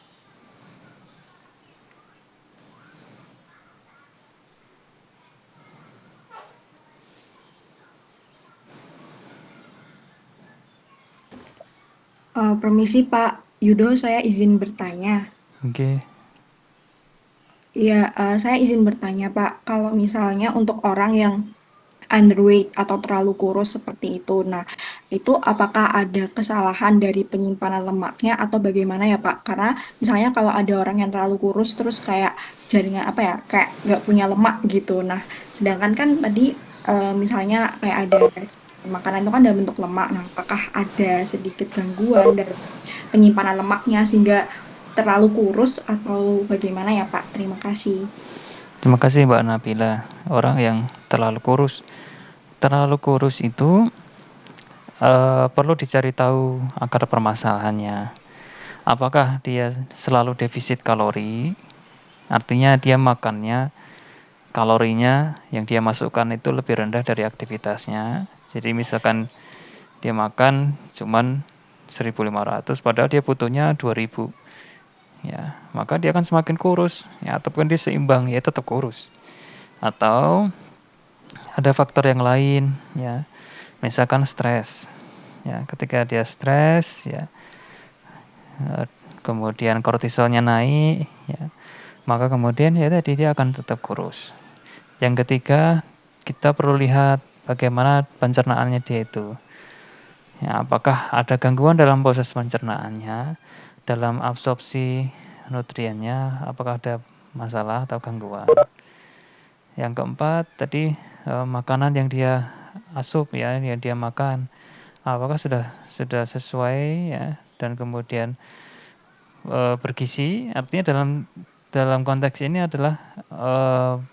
Permisi Pak Yudo, saya izin bertanya. Oke. Iya, saya izin bertanya Pak, kalau misalnya untuk orang yang underweight atau terlalu kurus seperti itu, nah itu apakah ada kesalahan dari penyimpanan lemaknya atau bagaimana ya Pak? Karena misalnya kalau ada orang yang terlalu kurus terus kayak jaringan apa ya, kayak nggak punya lemak gitu. Nah, sedangkan kan tadi misalnya kayak ada makanan itu kan dalam bentuk lemak. Nah, apakah ada sedikit gangguan dari penyimpanan lemaknya sehingga terlalu kurus atau bagaimana ya Pak? Terima kasih. Terima kasih Mbak Nabila. Orang yang terlalu kurus itu perlu dicari tahu akar permasalahannya. Apakah dia selalu defisit kalori, artinya dia makannya, kalorinya yang dia masukkan itu lebih rendah dari aktivitasnya. Jadi misalkan dia makan cuman 1.500 padahal dia butuhnya 2.000. Ya, maka dia akan semakin kurus ya, ataupun dia seimbang ya tetap kurus. Atau ada faktor yang lain ya. Misalkan stres. Ya, ketika dia stres ya, kemudian kortisolnya naik ya, maka kemudian ya tadi dia akan tetap kurus. Yang ketiga, kita perlu lihat bagaimana pencernaannya dia itu. Ya, apakah ada gangguan dalam proses pencernaannya, dalam absorpsi nutriennya, apakah ada masalah atau gangguan. Yang keempat, tadi makanan yang dia asup ya, yang dia makan, apakah sudah sesuai ya, dan kemudian bergizi, artinya dalam konteks ini adalah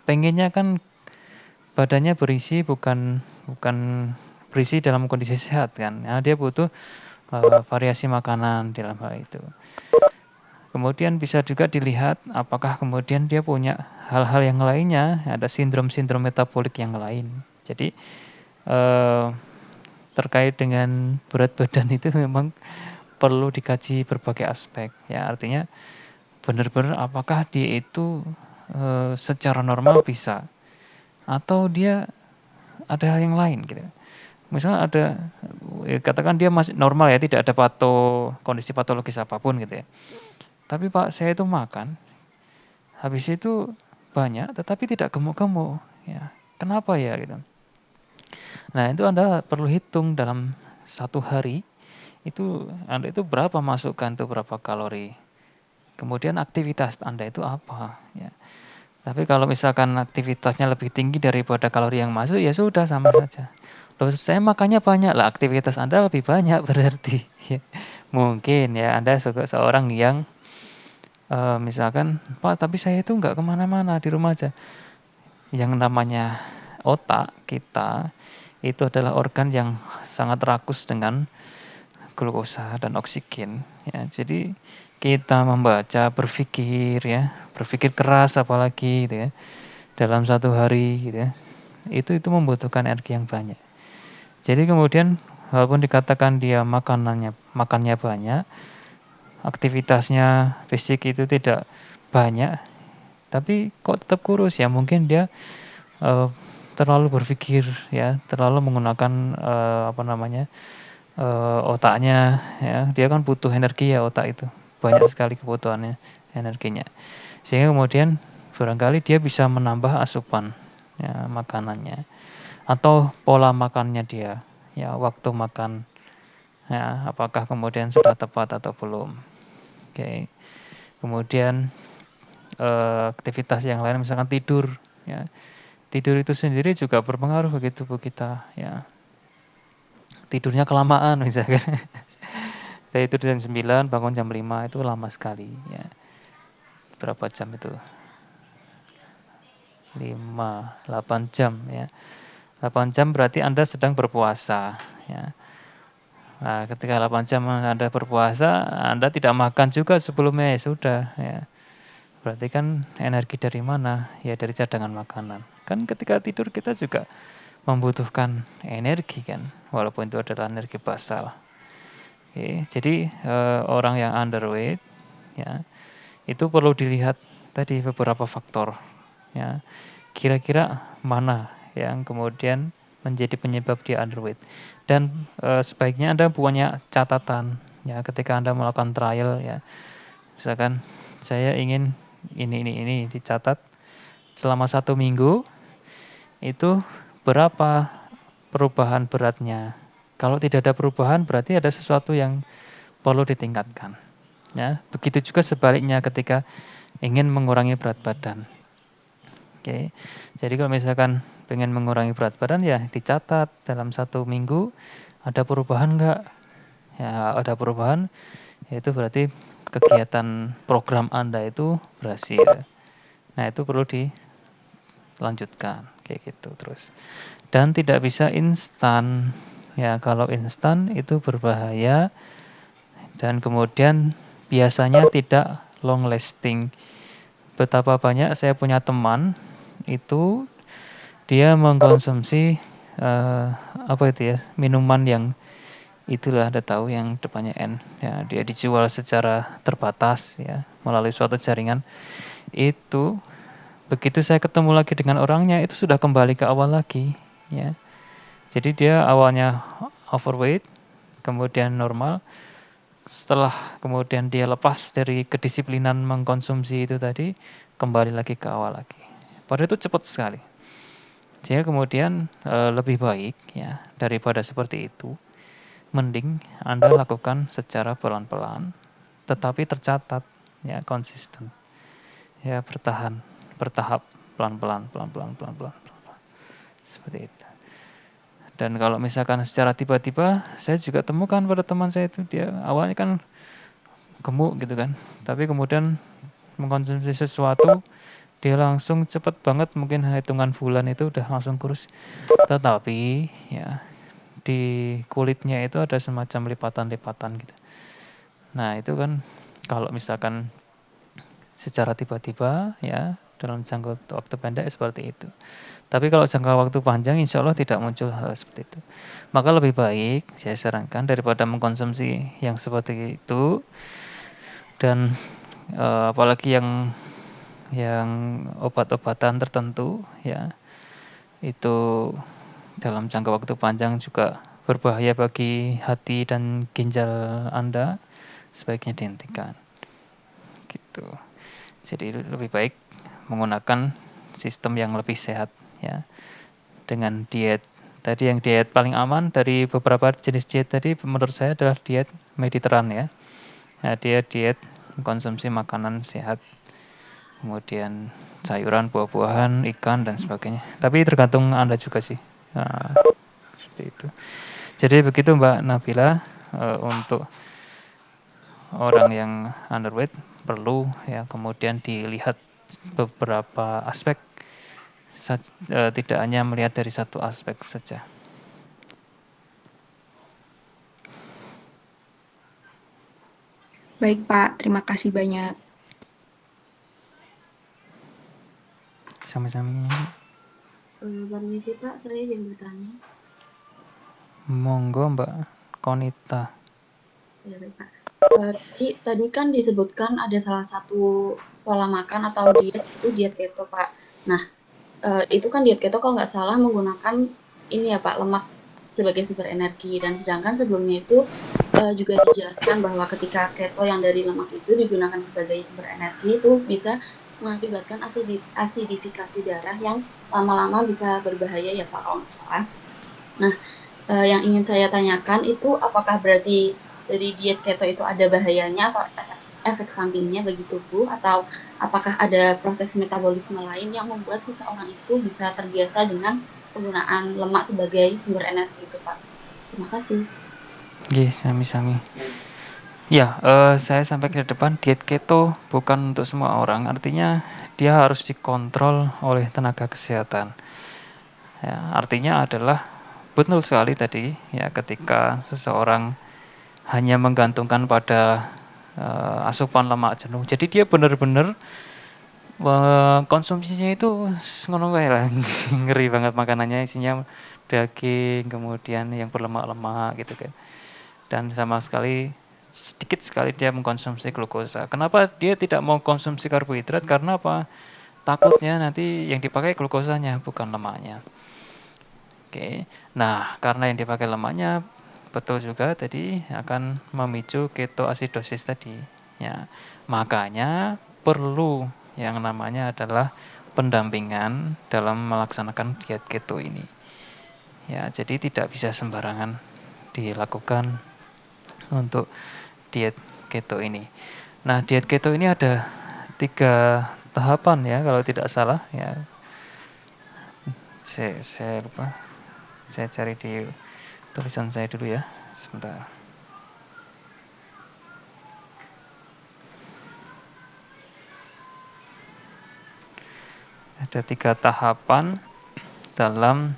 pengennya kan badannya berisi, bukan berisi dalam kondisi sehat kan. Nah, dia butuh variasi makanan dalam hal itu. Kemudian bisa juga dilihat apakah kemudian dia punya hal-hal yang lainnya, ada sindrom-sindrom metabolik yang lain. Jadi terkait dengan berat badan itu memang perlu dikaji berbagai aspek. Ya, artinya benar-benar apakah dia itu secara normal bisa, atau dia ada hal yang lain gitu. Misalnya ada, katakan dia masih normal ya, tidak ada kondisi patologis apapun gitu ya. Tapi Pak, saya itu makan, habis itu banyak, tetapi tidak gemuk-gemuk. Ya, kenapa ya gitu. Nah itu Anda perlu hitung dalam satu hari, itu Anda itu berapa masukkan tuh, berapa kalori. Kemudian aktivitas Anda itu apa. Ya. Tapi kalau misalkan aktivitasnya lebih tinggi daripada kalori yang masuk, ya sudah sama saja. Loh, saya makannya banyak lah, aktivitas Anda lebih banyak berarti. Ya. Mungkin ya Anda seorang yang misalkan, Pak tapi saya itu nggak kemana-mana, di rumah aja. Yang namanya otak kita itu adalah organ yang sangat rakus dengan glukosa dan oksigen. Ya, jadi kita membaca, berpikir keras apalagi gitu ya, dalam satu hari gitu ya, itu membutuhkan energi yang banyak. Jadi kemudian walaupun dikatakan dia makannya banyak, aktivitasnya fisik itu tidak banyak, tapi kok tetap kurus ya, mungkin dia terlalu berpikir ya, terlalu menggunakan otaknya ya, dia kan butuh energi ya, otak itu banyak sekali kebutuhannya energinya, sehingga kemudian barangkali dia bisa menambah asupan ya, makanannya atau pola makannya dia ya, waktu makan ya, apakah kemudian sudah tepat atau belum. Oke. Kemudian aktivitas yang lain misalkan tidur ya, tidur itu sendiri juga berpengaruh bagi tubuh kita ya, tidurnya kelamaan misalkan. Saya tidur jam 9, bangun jam 5, itu lama sekali ya. Berapa jam itu? 5, 8 jam ya. 8 jam berarti Anda sedang berpuasa ya. Nah, ketika 8 jam Anda berpuasa, Anda tidak makan juga sebelumnya, ya sudah ya. Berarti kan energi dari mana? Ya dari cadangan makanan. Kan ketika tidur kita juga membutuhkan energi kan, walaupun itu adalah energi basal. Oke, jadi orang yang underweight ya, itu perlu dilihat tadi beberapa faktor ya. Kira-kira mana yang kemudian menjadi penyebab dia underweight. Dan sebaiknya Anda punya catatan ya ketika Anda melakukan trial ya. Misalkan saya ingin ini dicatat selama 1 minggu itu berapa perubahan beratnya. Kalau tidak ada perubahan berarti ada sesuatu yang perlu ditingkatkan. Ya, begitu juga sebaliknya ketika ingin mengurangi berat badan. Oke, jadi kalau misalkan pengen mengurangi berat badan ya dicatat dalam 1 minggu ada perubahan enggak? Ya ada perubahan, itu berarti kegiatan program Anda itu berhasil. Nah itu perlu dilanjutkan kayak gitu terus. Dan tidak bisa instan. Ya kalau instan itu berbahaya dan kemudian biasanya tidak long lasting. Betapa banyak saya punya teman itu dia mengkonsumsi apa itu ya, minuman yang itulah Anda tahu yang depannya N ya, dia dijual secara terbatas ya melalui suatu jaringan. Itu begitu saya ketemu lagi dengan orangnya itu sudah kembali ke awal lagi ya. Jadi dia awalnya overweight, kemudian normal, setelah kemudian dia lepas dari kedisiplinan mengkonsumsi itu tadi, kembali lagi ke awal lagi. Padahal itu cepat sekali. Sehingga kemudian lebih baik ya daripada seperti itu, mending Anda lakukan secara pelan-pelan, tetapi tercatat ya, konsisten. Ya bertahap, pelan-pelan. Seperti itu. Dan kalau misalkan secara tiba-tiba, saya juga temukan pada teman saya itu, dia awalnya kan gemuk gitu kan, tapi kemudian mengkonsumsi sesuatu, dia langsung cepet banget, mungkin hitungan bulan itu udah langsung kurus. Tetapi ya di kulitnya itu ada semacam lipatan-lipatan gitu. Nah, itu kan kalau misalkan secara tiba-tiba ya dalam jangka waktu pendek seperti itu. Tapi kalau jangka waktu panjang insya Allah tidak muncul hal seperti itu. Maka lebih baik saya sarankan daripada mengkonsumsi yang seperti itu dan apalagi yang obat-obatan tertentu ya itu dalam jangka waktu panjang juga berbahaya bagi hati dan ginjal Anda, sebaiknya dihentikan. Gitu. Jadi lebih baik menggunakan sistem yang lebih sehat ya. Dengan diet tadi, yang diet paling aman dari beberapa jenis diet tadi menurut saya adalah diet Mediterranean ya. Nah, dia diet mengkonsumsi makanan sehat, kemudian sayuran, buah-buahan, ikan dan sebagainya. Tapi tergantung Anda juga sih. Nah, seperti itu. Jadi begitu Mbak Nabila, untuk orang yang underweight perlu ya kemudian dilihat beberapa aspek, tidak hanya melihat dari satu aspek saja. Baik Pak, terima kasih banyak. Sama-sama. Permisi Pak, saya yang bertanya. Monggo Mbak Konita. Ya baik Pak. Jadi tadi kan disebutkan ada salah satu pola makan atau diet itu diet keto Pak. Nah, itu kan diet keto kalau nggak salah menggunakan ini ya Pak, lemak sebagai sumber energi, dan sedangkan sebelumnya itu juga dijelaskan bahwa ketika keto yang dari lemak itu digunakan sebagai sumber energi itu bisa mengakibatkan asidifikasi darah yang lama-lama bisa berbahaya ya Pak kalau nggak salah. Nah, yang ingin saya tanyakan itu apakah berarti dari diet keto itu ada bahayanya atau efek sampingnya bagi tubuh, atau apakah ada proses metabolisme lain yang membuat seseorang itu bisa terbiasa dengan penggunaan lemak sebagai sumber energi itu Pak? Terima kasih. Oke, sami-sami. Ya, saya sampai ke depan diet keto bukan untuk semua orang, artinya dia harus dikontrol oleh tenaga kesehatan. Ya, artinya adalah betul sekali tadi ya ketika seseorang hanya menggantungkan pada asupan lemak jenuh. Jadi dia benar-benar konsumsinya itu ngono kae lah. Ngeri banget makanannya isinya daging, kemudian yang berlemak-lemak gitu kan. Dan sama sekali sedikit sekali dia mengkonsumsi glukosa. Kenapa dia tidak mau konsumsi karbohidrat? Karena apa? Takutnya nanti yang dipakai glukosanya bukan lemaknya. Oke. Nah, karena yang dipakai lemaknya betul juga tadi akan memicu ketoasidosis tadi. Ya. Makanya perlu yang namanya adalah pendampingan dalam melaksanakan diet keto ini. Ya, jadi tidak bisa sembarangan dilakukan untuk diet keto ini. Nah, diet keto ini ada 3 tahapan ya kalau tidak salah ya. Saya lupa. Saya cari di tulisan saya dulu ya. Sebentar. Ada 3 tahapan dalam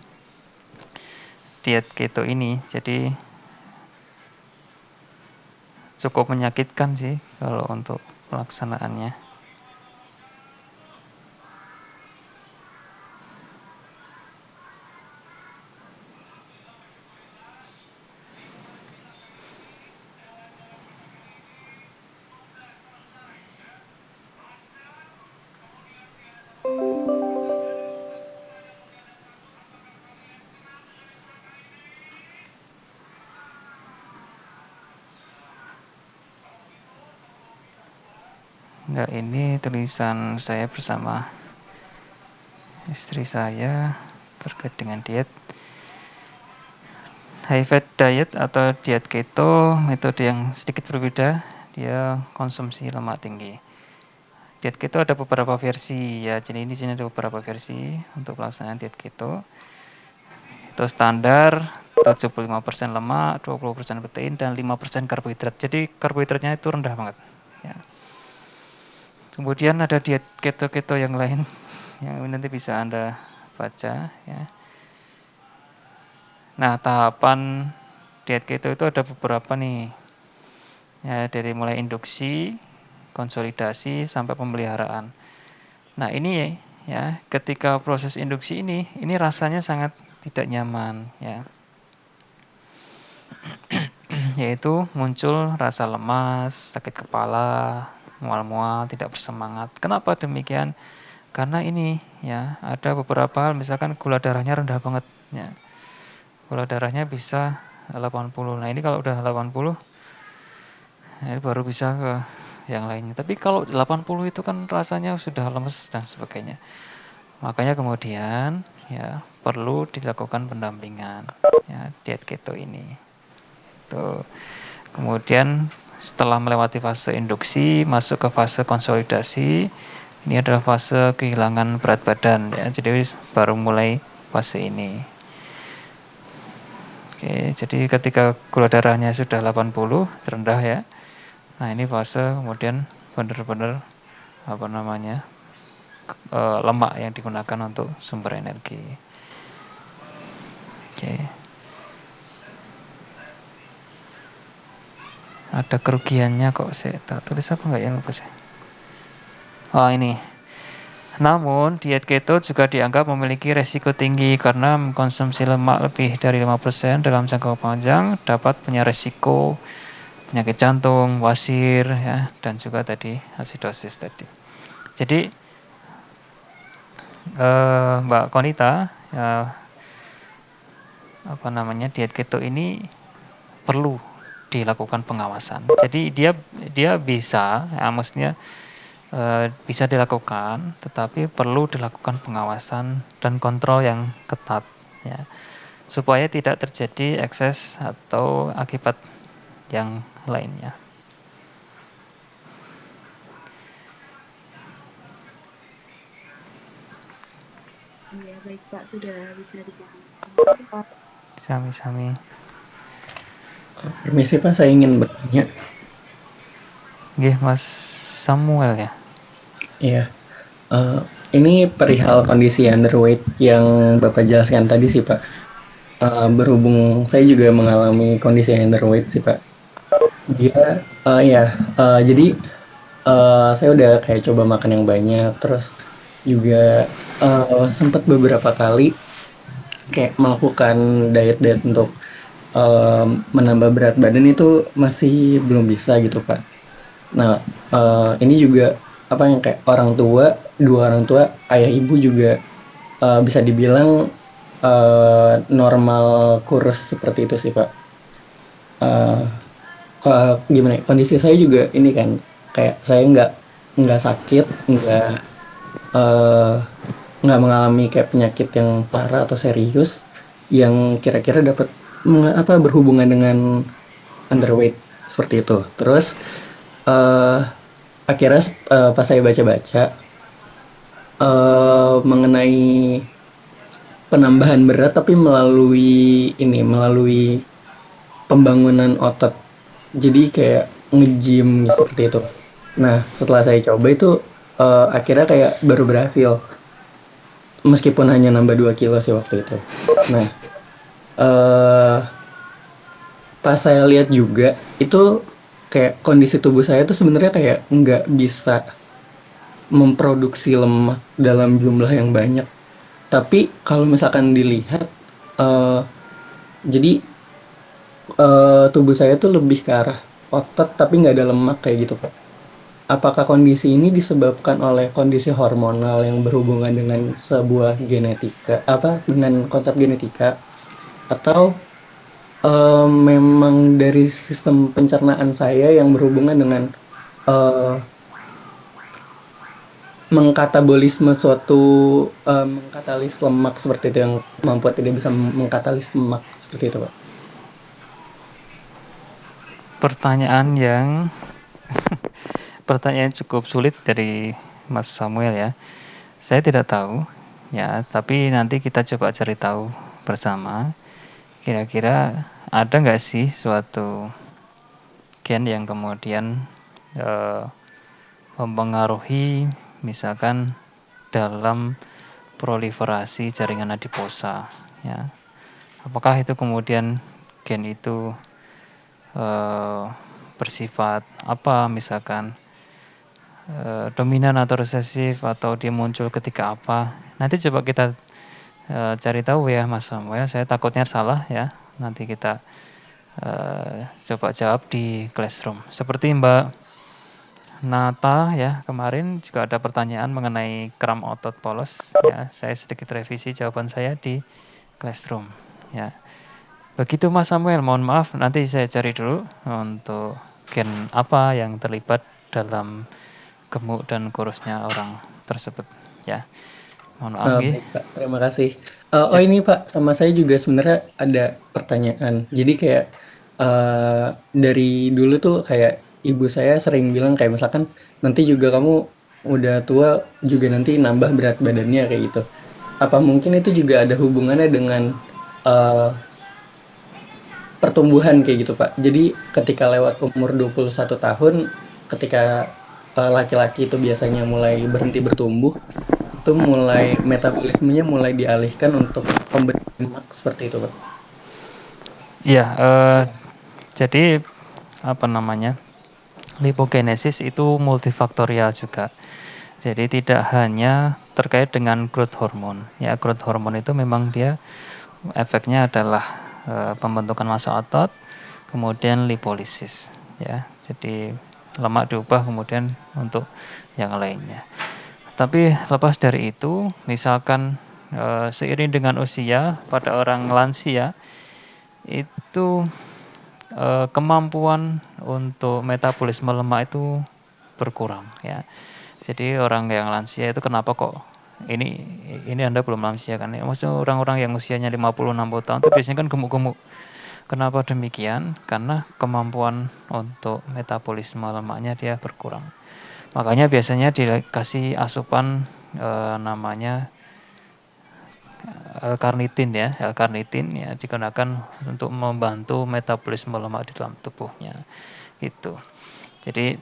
diet keto ini. Jadi cukup menyakitkan sih kalau untuk pelaksanaannya. Nah, ini tulisan saya bersama istri saya terkait dengan diet. High fat diet atau diet keto, metode yang sedikit berbeda, dia konsumsi lemak tinggi. Diet keto ada beberapa versi ya, jadi di sini ada beberapa versi untuk pelaksanaan diet keto. Itu standar 75% lemak, 20% protein, dan 5% karbohidrat. Jadi karbohidratnya itu rendah banget. Ya. Kemudian ada diet keto-keto yang lain yang nanti bisa Anda baca ya. Nah, tahapan diet keto itu ada beberapa nih. Ya, dari mulai induksi, konsolidasi sampai pemeliharaan. Nah, ini ya, ketika proses induksi ini rasanya sangat tidak nyaman ya. Yaitu muncul rasa lemas, sakit kepala, mual-mual, tidak bersemangat. Kenapa demikian? Karena ini ya, ada beberapa hal misalkan gula darahnya rendah banget ya. Gula darahnya bisa 80. Nah, ini kalau udah 80 ini baru bisa ke yang lainnya. Tapi kalau 80 itu kan rasanya sudah lemes dan sebagainya. Makanya kemudian ya perlu dilakukan pendampingan ya diet keto ini. Tuh. Kemudian setelah melewati fase induksi masuk ke fase konsolidasi. Ini adalah fase kehilangan berat badan ya. Jadi baru mulai fase ini. Oke, jadi ketika gula darahnya sudah 80 rendah ya. Nah, ini fase kemudian benar-benar apa namanya? Lemak yang digunakan untuk sumber energi. Oke. Ada kerugiannya kok saya tulis apa enggak ya lupa saya. Oh, ini. Namun, diet keto juga dianggap memiliki resiko tinggi karena mengkonsumsi lemak lebih dari 5% dalam jangka panjang dapat punya resiko penyakit jantung, wasir, ya, dan juga tadi asidosis tadi. Jadi, Mbak Konita, apa namanya diet keto ini perlu dilakukan pengawasan. Jadi dia bisa, ya, maksudnya bisa dilakukan, tetapi perlu dilakukan pengawasan dan kontrol yang ketat, ya, supaya tidak terjadi ekses atau akibat yang lainnya. Iya, baik Pak, sudah bisa dipahami. Terima kasih Pak. Sami-sami. Permisi Pak, saya ingin bertanya. Nggih, Mas Samuel ya. Iya, eh, ini perihal kondisi underweight yang Bapak jelaskan tadi sih Pak. Berhubung saya juga mengalami kondisi underweight sih Pak. Dia, ya, jadi saya udah kayak coba makan yang banyak, terus juga sempat beberapa kali kayak melakukan diet-diet untuk menambah berat badan itu masih belum bisa gitu Pak. Nah, ini juga apa yang kayak dua orang tua, ayah ibu juga bisa dibilang normal kurus seperti itu sih Pak. Eh, Gimana ya, kondisi saya juga ini kan kayak saya nggak sakit, eh, nggak mengalami kayak penyakit yang parah atau serius yang kira-kira dapat berhubungan dengan underweight seperti itu. Terus eh akhirnya pas saya baca-baca mengenai penambahan berat tapi melalui pembangunan otot. Jadi kayak nge-gym seperti itu. Nah, setelah saya coba itu akhirnya kayak baru berhasil. Meskipun hanya nambah 2 kilo sih waktu itu. Nah, eh pas saya lihat juga itu kayak kondisi tubuh saya tuh sebenarnya kayak nggak bisa memproduksi lemak dalam jumlah yang banyak. Tapi kalau misalkan dilihat, eh jadi tubuh saya tuh lebih ke arah otot tapi nggak ada lemak kayak gitu Pak. Apakah kondisi ini disebabkan oleh kondisi hormonal yang berhubungan dengan sebuah genetika, dengan konsep genetika, atau memang dari sistem pencernaan saya yang berhubungan dengan eh, mengkatabolisme mengkatalis lemak seperti itu yang membuat tidak bisa mengkatalis lemak seperti itu Pak. Pertanyaan yang pertanyaan cukup sulit dari Mas Samuel ya. Saya tidak tahu ya, tapi nanti kita coba cari tahu bersama. Kira-kira ada nggak sih suatu gen yang kemudian eh, mempengaruhi misalkan dalam proliferasi jaringan adiposa ya, Apakah itu kemudian gen itu bersifat apa, misalkan dominan atau resesif, atau dia muncul ketika apa. Nanti coba kita cari tahu ya Mas Samuel, saya takutnya salah ya. Nanti kita coba jawab di classroom. Seperti Mbak Nata ya, kemarin juga ada pertanyaan mengenai kram otot polos ya. Saya sedikit revisi jawaban saya di classroom ya. Begitu Mas Samuel, mohon maaf nanti saya cari dulu untuk gen apa yang terlibat dalam gemuk dan kurusnya orang tersebut ya. Mohon maaf nggih. Baik Pak, terima kasih. Oh Sip. ini Pak, sama saya juga sebenarnya ada pertanyaan. Jadi kayak dari dulu tuh kayak ibu saya sering bilang kayak misalkan nanti juga kamu udah tua juga nanti nambah berat badannya kayak gitu. Apa mungkin itu juga ada hubungannya dengan eh, pertumbuhan kayak gitu Pak? Jadi ketika lewat umur 21 tahun, ketika laki-laki itu biasanya mulai berhenti bertumbuh, itu mulai metabolismenya mulai dialihkan untuk pemberian lemak seperti itu, Pak. Iya, jadi apa namanya? Lipogenesis itu multifaktorial juga. Jadi tidak hanya terkait dengan growth hormone. Ya, growth hormone itu memang dia efeknya adalah pembentukan massa otot, kemudian lipolisis. Ya, jadi lemak diubah kemudian untuk yang lainnya. Tapi lepas dari itu, misalkan seiring dengan usia pada orang lansia itu kemampuan untuk metabolisme lemak itu berkurang ya. Jadi orang yang lansia itu kenapa kok ini Anda belum lansia kan? Maksudnya orang-orang yang usianya 50-60 tahun itu biasanya kan gemuk-gemuk. Kenapa demikian? Karena kemampuan untuk metabolisme lemaknya dia berkurang. Makanya biasanya dikasih asupan namanya L-karnitin ya. L-karnitin ya digunakan untuk membantu metabolisme lemak di dalam tubuhnya. Itu. Jadi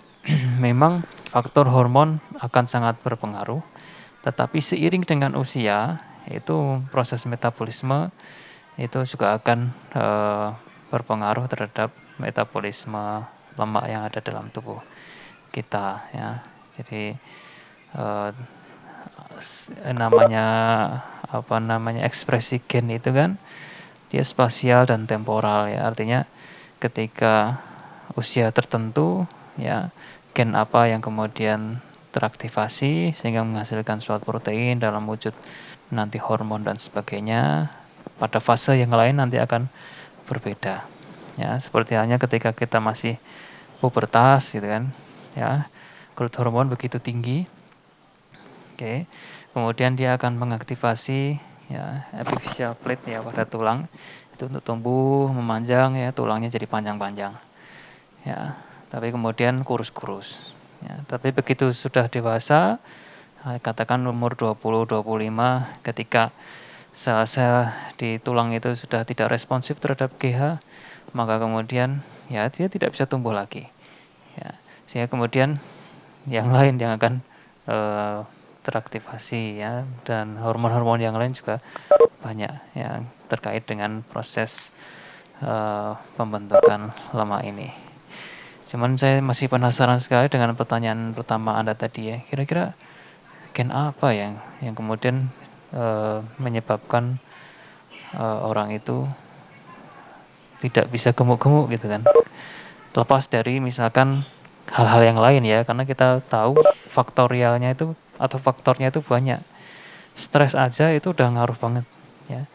memang faktor hormon akan sangat berpengaruh, tetapi seiring dengan usia itu proses metabolisme itu juga akan berpengaruh terhadap metabolisme lemak yang ada dalam tubuh kita ya. Jadi namanya apa namanya ekspresi gen itu kan dia spasial dan temporal ya. Artinya ketika usia tertentu ya gen apa yang kemudian teraktivasi sehingga menghasilkan suatu protein dalam wujud nanti hormon dan sebagainya, pada fase yang lain nanti akan berbeda ya, seperti halnya ketika kita masih pubertas gitu kan ya, growth hormon begitu tinggi. Oke, kemudian dia akan mengaktifasi ya epiphyseal plate ya pada tulang itu untuk tumbuh memanjang ya, tulangnya jadi panjang-panjang ya, tapi kemudian kurus-kurus ya. Tapi begitu sudah dewasa, katakan umur 20-25, ketika sel-sel di tulang itu sudah tidak responsif terhadap GH, maka kemudian ya dia tidak bisa tumbuh lagi ya, sehingga kemudian yang lain yang akan teraktivasi ya, dan hormon-hormon yang lain juga banyak yang terkait dengan proses pembentukan lemak ini. Cuman saya masih penasaran sekali dengan pertanyaan pertama Anda tadi ya. Kira-kira gen apa yang kemudian menyebabkan orang itu tidak bisa gemuk-gemuk gitu kan? Lepas dari misalkan hal-hal yang lain ya, karena kita tahu faktorialnya itu atau faktornya itu banyak. Stres aja itu udah ngaruh banget ya.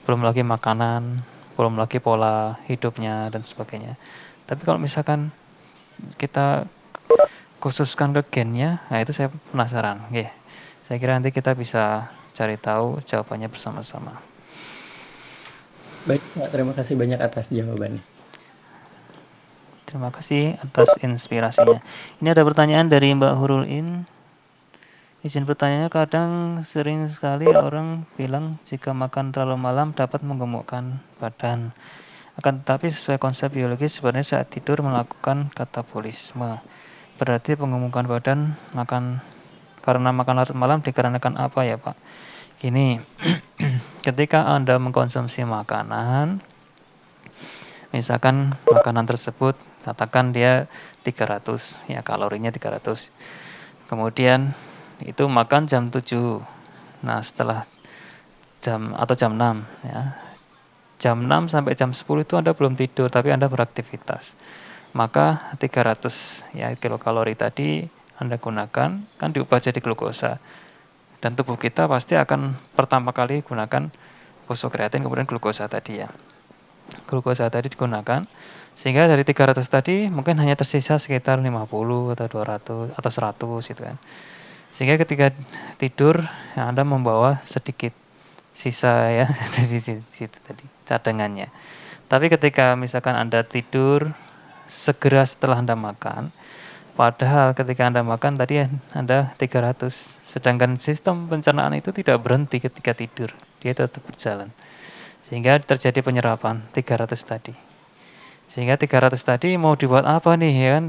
Belum lagi makanan, belum lagi pola hidupnya dan sebagainya. Tapi kalau misalkan kita khususkan ke gennya, nah itu saya penasaran. Oke, saya kira nanti kita bisa cari tahu jawabannya bersama-sama. Baik, Pak. Terima kasih banyak atas jawabannya. Terima kasih atas inspirasinya. Ini ada pertanyaan dari Mbak Hurul In. Izin bertanya, kadang sering sekali orang bilang jika makan terlalu malam dapat menggemukkan badan. Akan tetapi sesuai konsep biologis sebenarnya saat tidur melakukan katabolisme. Berarti penggemukan badan karena makan larut malam dikarenakan apa ya Pak? Gini, ketika Anda mengkonsumsi makanan, misalkan makanan tersebut katakan dia 300, ya kalorinya 300. Kemudian itu makan jam 7. Nah, setelah jam 6 ya. Jam 6 sampai jam 10 itu Anda belum tidur tapi Anda beraktivitas. Maka 300 ya kilokalori tadi Anda gunakan kan diubah jadi glukosa. Dan tubuh kita pasti akan pertama kali gunakan fosfokreatin kemudian glukosa tadi ya. Glukosa tadi digunakan sehingga dari 300 tadi mungkin hanya tersisa sekitar 50 atau 200 atau 100 gitu kan. Sehingga ketika tidur ya Anda membawa sedikit sisa ya dari situ tadi cadangannya. Tapi ketika misalkan Anda tidur segera setelah Anda makan, padahal ketika Anda makan tadi Anda 300, sedangkan sistem pencernaan itu tidak berhenti ketika tidur, dia tetap berjalan. Sehingga terjadi penyerapan 300 tadi. Sehingga 300 tadi mau dibuat apa nih ya kan?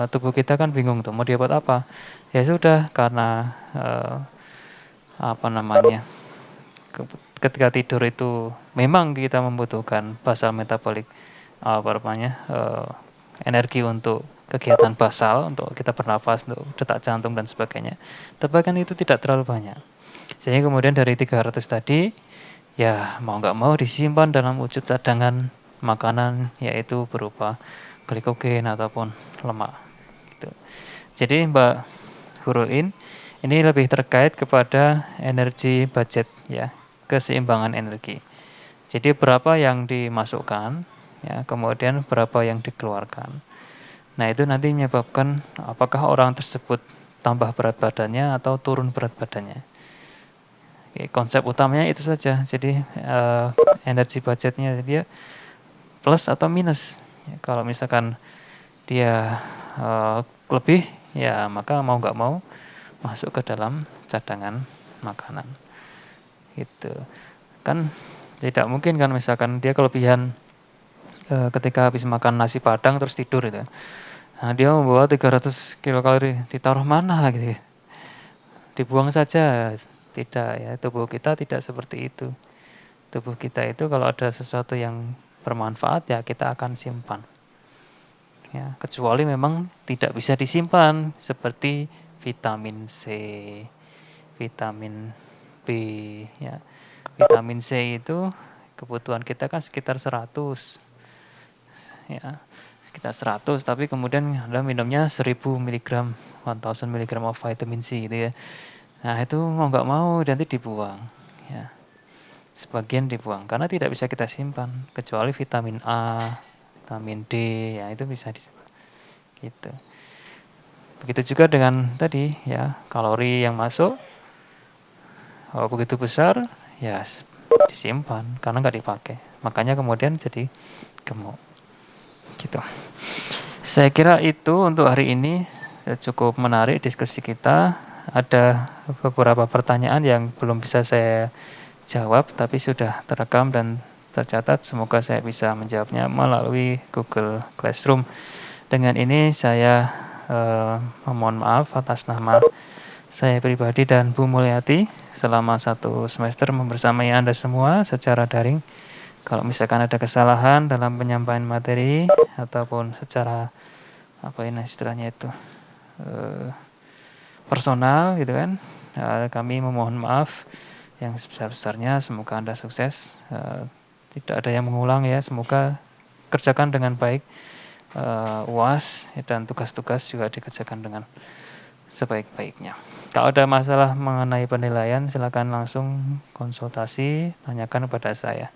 Tubuh kita kan bingung tuh mau dibuat apa. Ya sudah karena apa namanya? Ketika tidur itu memang kita membutuhkan basal metabolik apa namanya? Energi untuk kegiatan basal, untuk kita bernapas, untuk detak jantung dan sebagainya. Tapi kan itu tidak terlalu banyak. Sehingga kemudian dari 300 tadi, ya mau nggak mau disimpan dalam wujud cadangan makanan, yaitu berupa glikogen ataupun lemak. Gitu. Jadi Mbak Huruin, ini lebih terkait kepada energi budget ya, keseimbangan energi. Jadi berapa yang dimasukkan, ya, kemudian berapa yang dikeluarkan. Nah itu nanti menyebabkan apakah orang tersebut tambah berat badannya atau turun berat badannya. Konsep utamanya itu saja. Jadi energi budgetnya dia plus atau minus. Ya, kalau misalkan dia lebih, ya maka mau nggak mau masuk ke dalam cadangan makanan. Gitu. Kan tidak mungkin kan misalkan dia kelebihan ketika habis makan nasi padang terus tidur itu. Nah, dia membawa 300 kilokalori, ditaruh mana gitu ya. Dibuang saja. Tidak ya, tubuh kita tidak seperti itu. Tubuh kita itu kalau ada sesuatu yang bermanfaat ya kita akan simpan. Ya, kecuali memang tidak bisa disimpan seperti vitamin C, vitamin B ya. Vitamin C itu kebutuhan kita kan sekitar 100 ya. Sekitar 100 tapi kemudian Anda minumnya 1000 mg, 1000 mg of vitamin C gitu ya. Nah, itu mau nggak mau nanti dibuang ya. Sebagian dibuang karena tidak bisa kita simpan kecuali vitamin A, vitamin D ya itu bisa disimpan. Gitu. Begitu juga dengan tadi ya, kalori yang masuk begitu besar ya disimpan karena nggak dipakai. Makanya kemudian jadi gemuk. Gitu. Saya kira itu untuk hari ini cukup menarik diskusi kita. Ada beberapa pertanyaan yang belum bisa saya jawab tapi sudah terekam dan tercatat. Semoga saya bisa menjawabnya melalui Google Classroom. Dengan ini saya memohon maaf atas nama saya pribadi dan Bu Mulyati selama 1 semester membersamai Anda semua secara daring. Kalau misalkan ada kesalahan dalam penyampaian materi ataupun secara apa ini istilahnya itu personal gitu kan, kami memohon maaf yang sebesar-besarnya. Semoga Anda sukses, tidak ada yang mengulang ya. Semoga kerjakan dengan baik UAS dan tugas-tugas juga dikerjakan dengan sebaik-baiknya. Kalau ada masalah mengenai penilaian silakan langsung konsultasi, tanyakan kepada saya.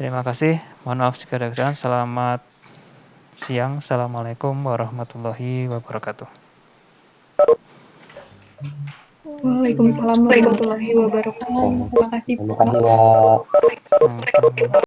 Terima kasih, mohon maaf jika ada kesalahan. Selamat siang, Assalamualaikum warahmatullahi wabarakatuh. Waalaikumsalam warahmatullahi wabarakatuh. Terima kasih, Terima Pak. kasih, Pak. Sama-sama.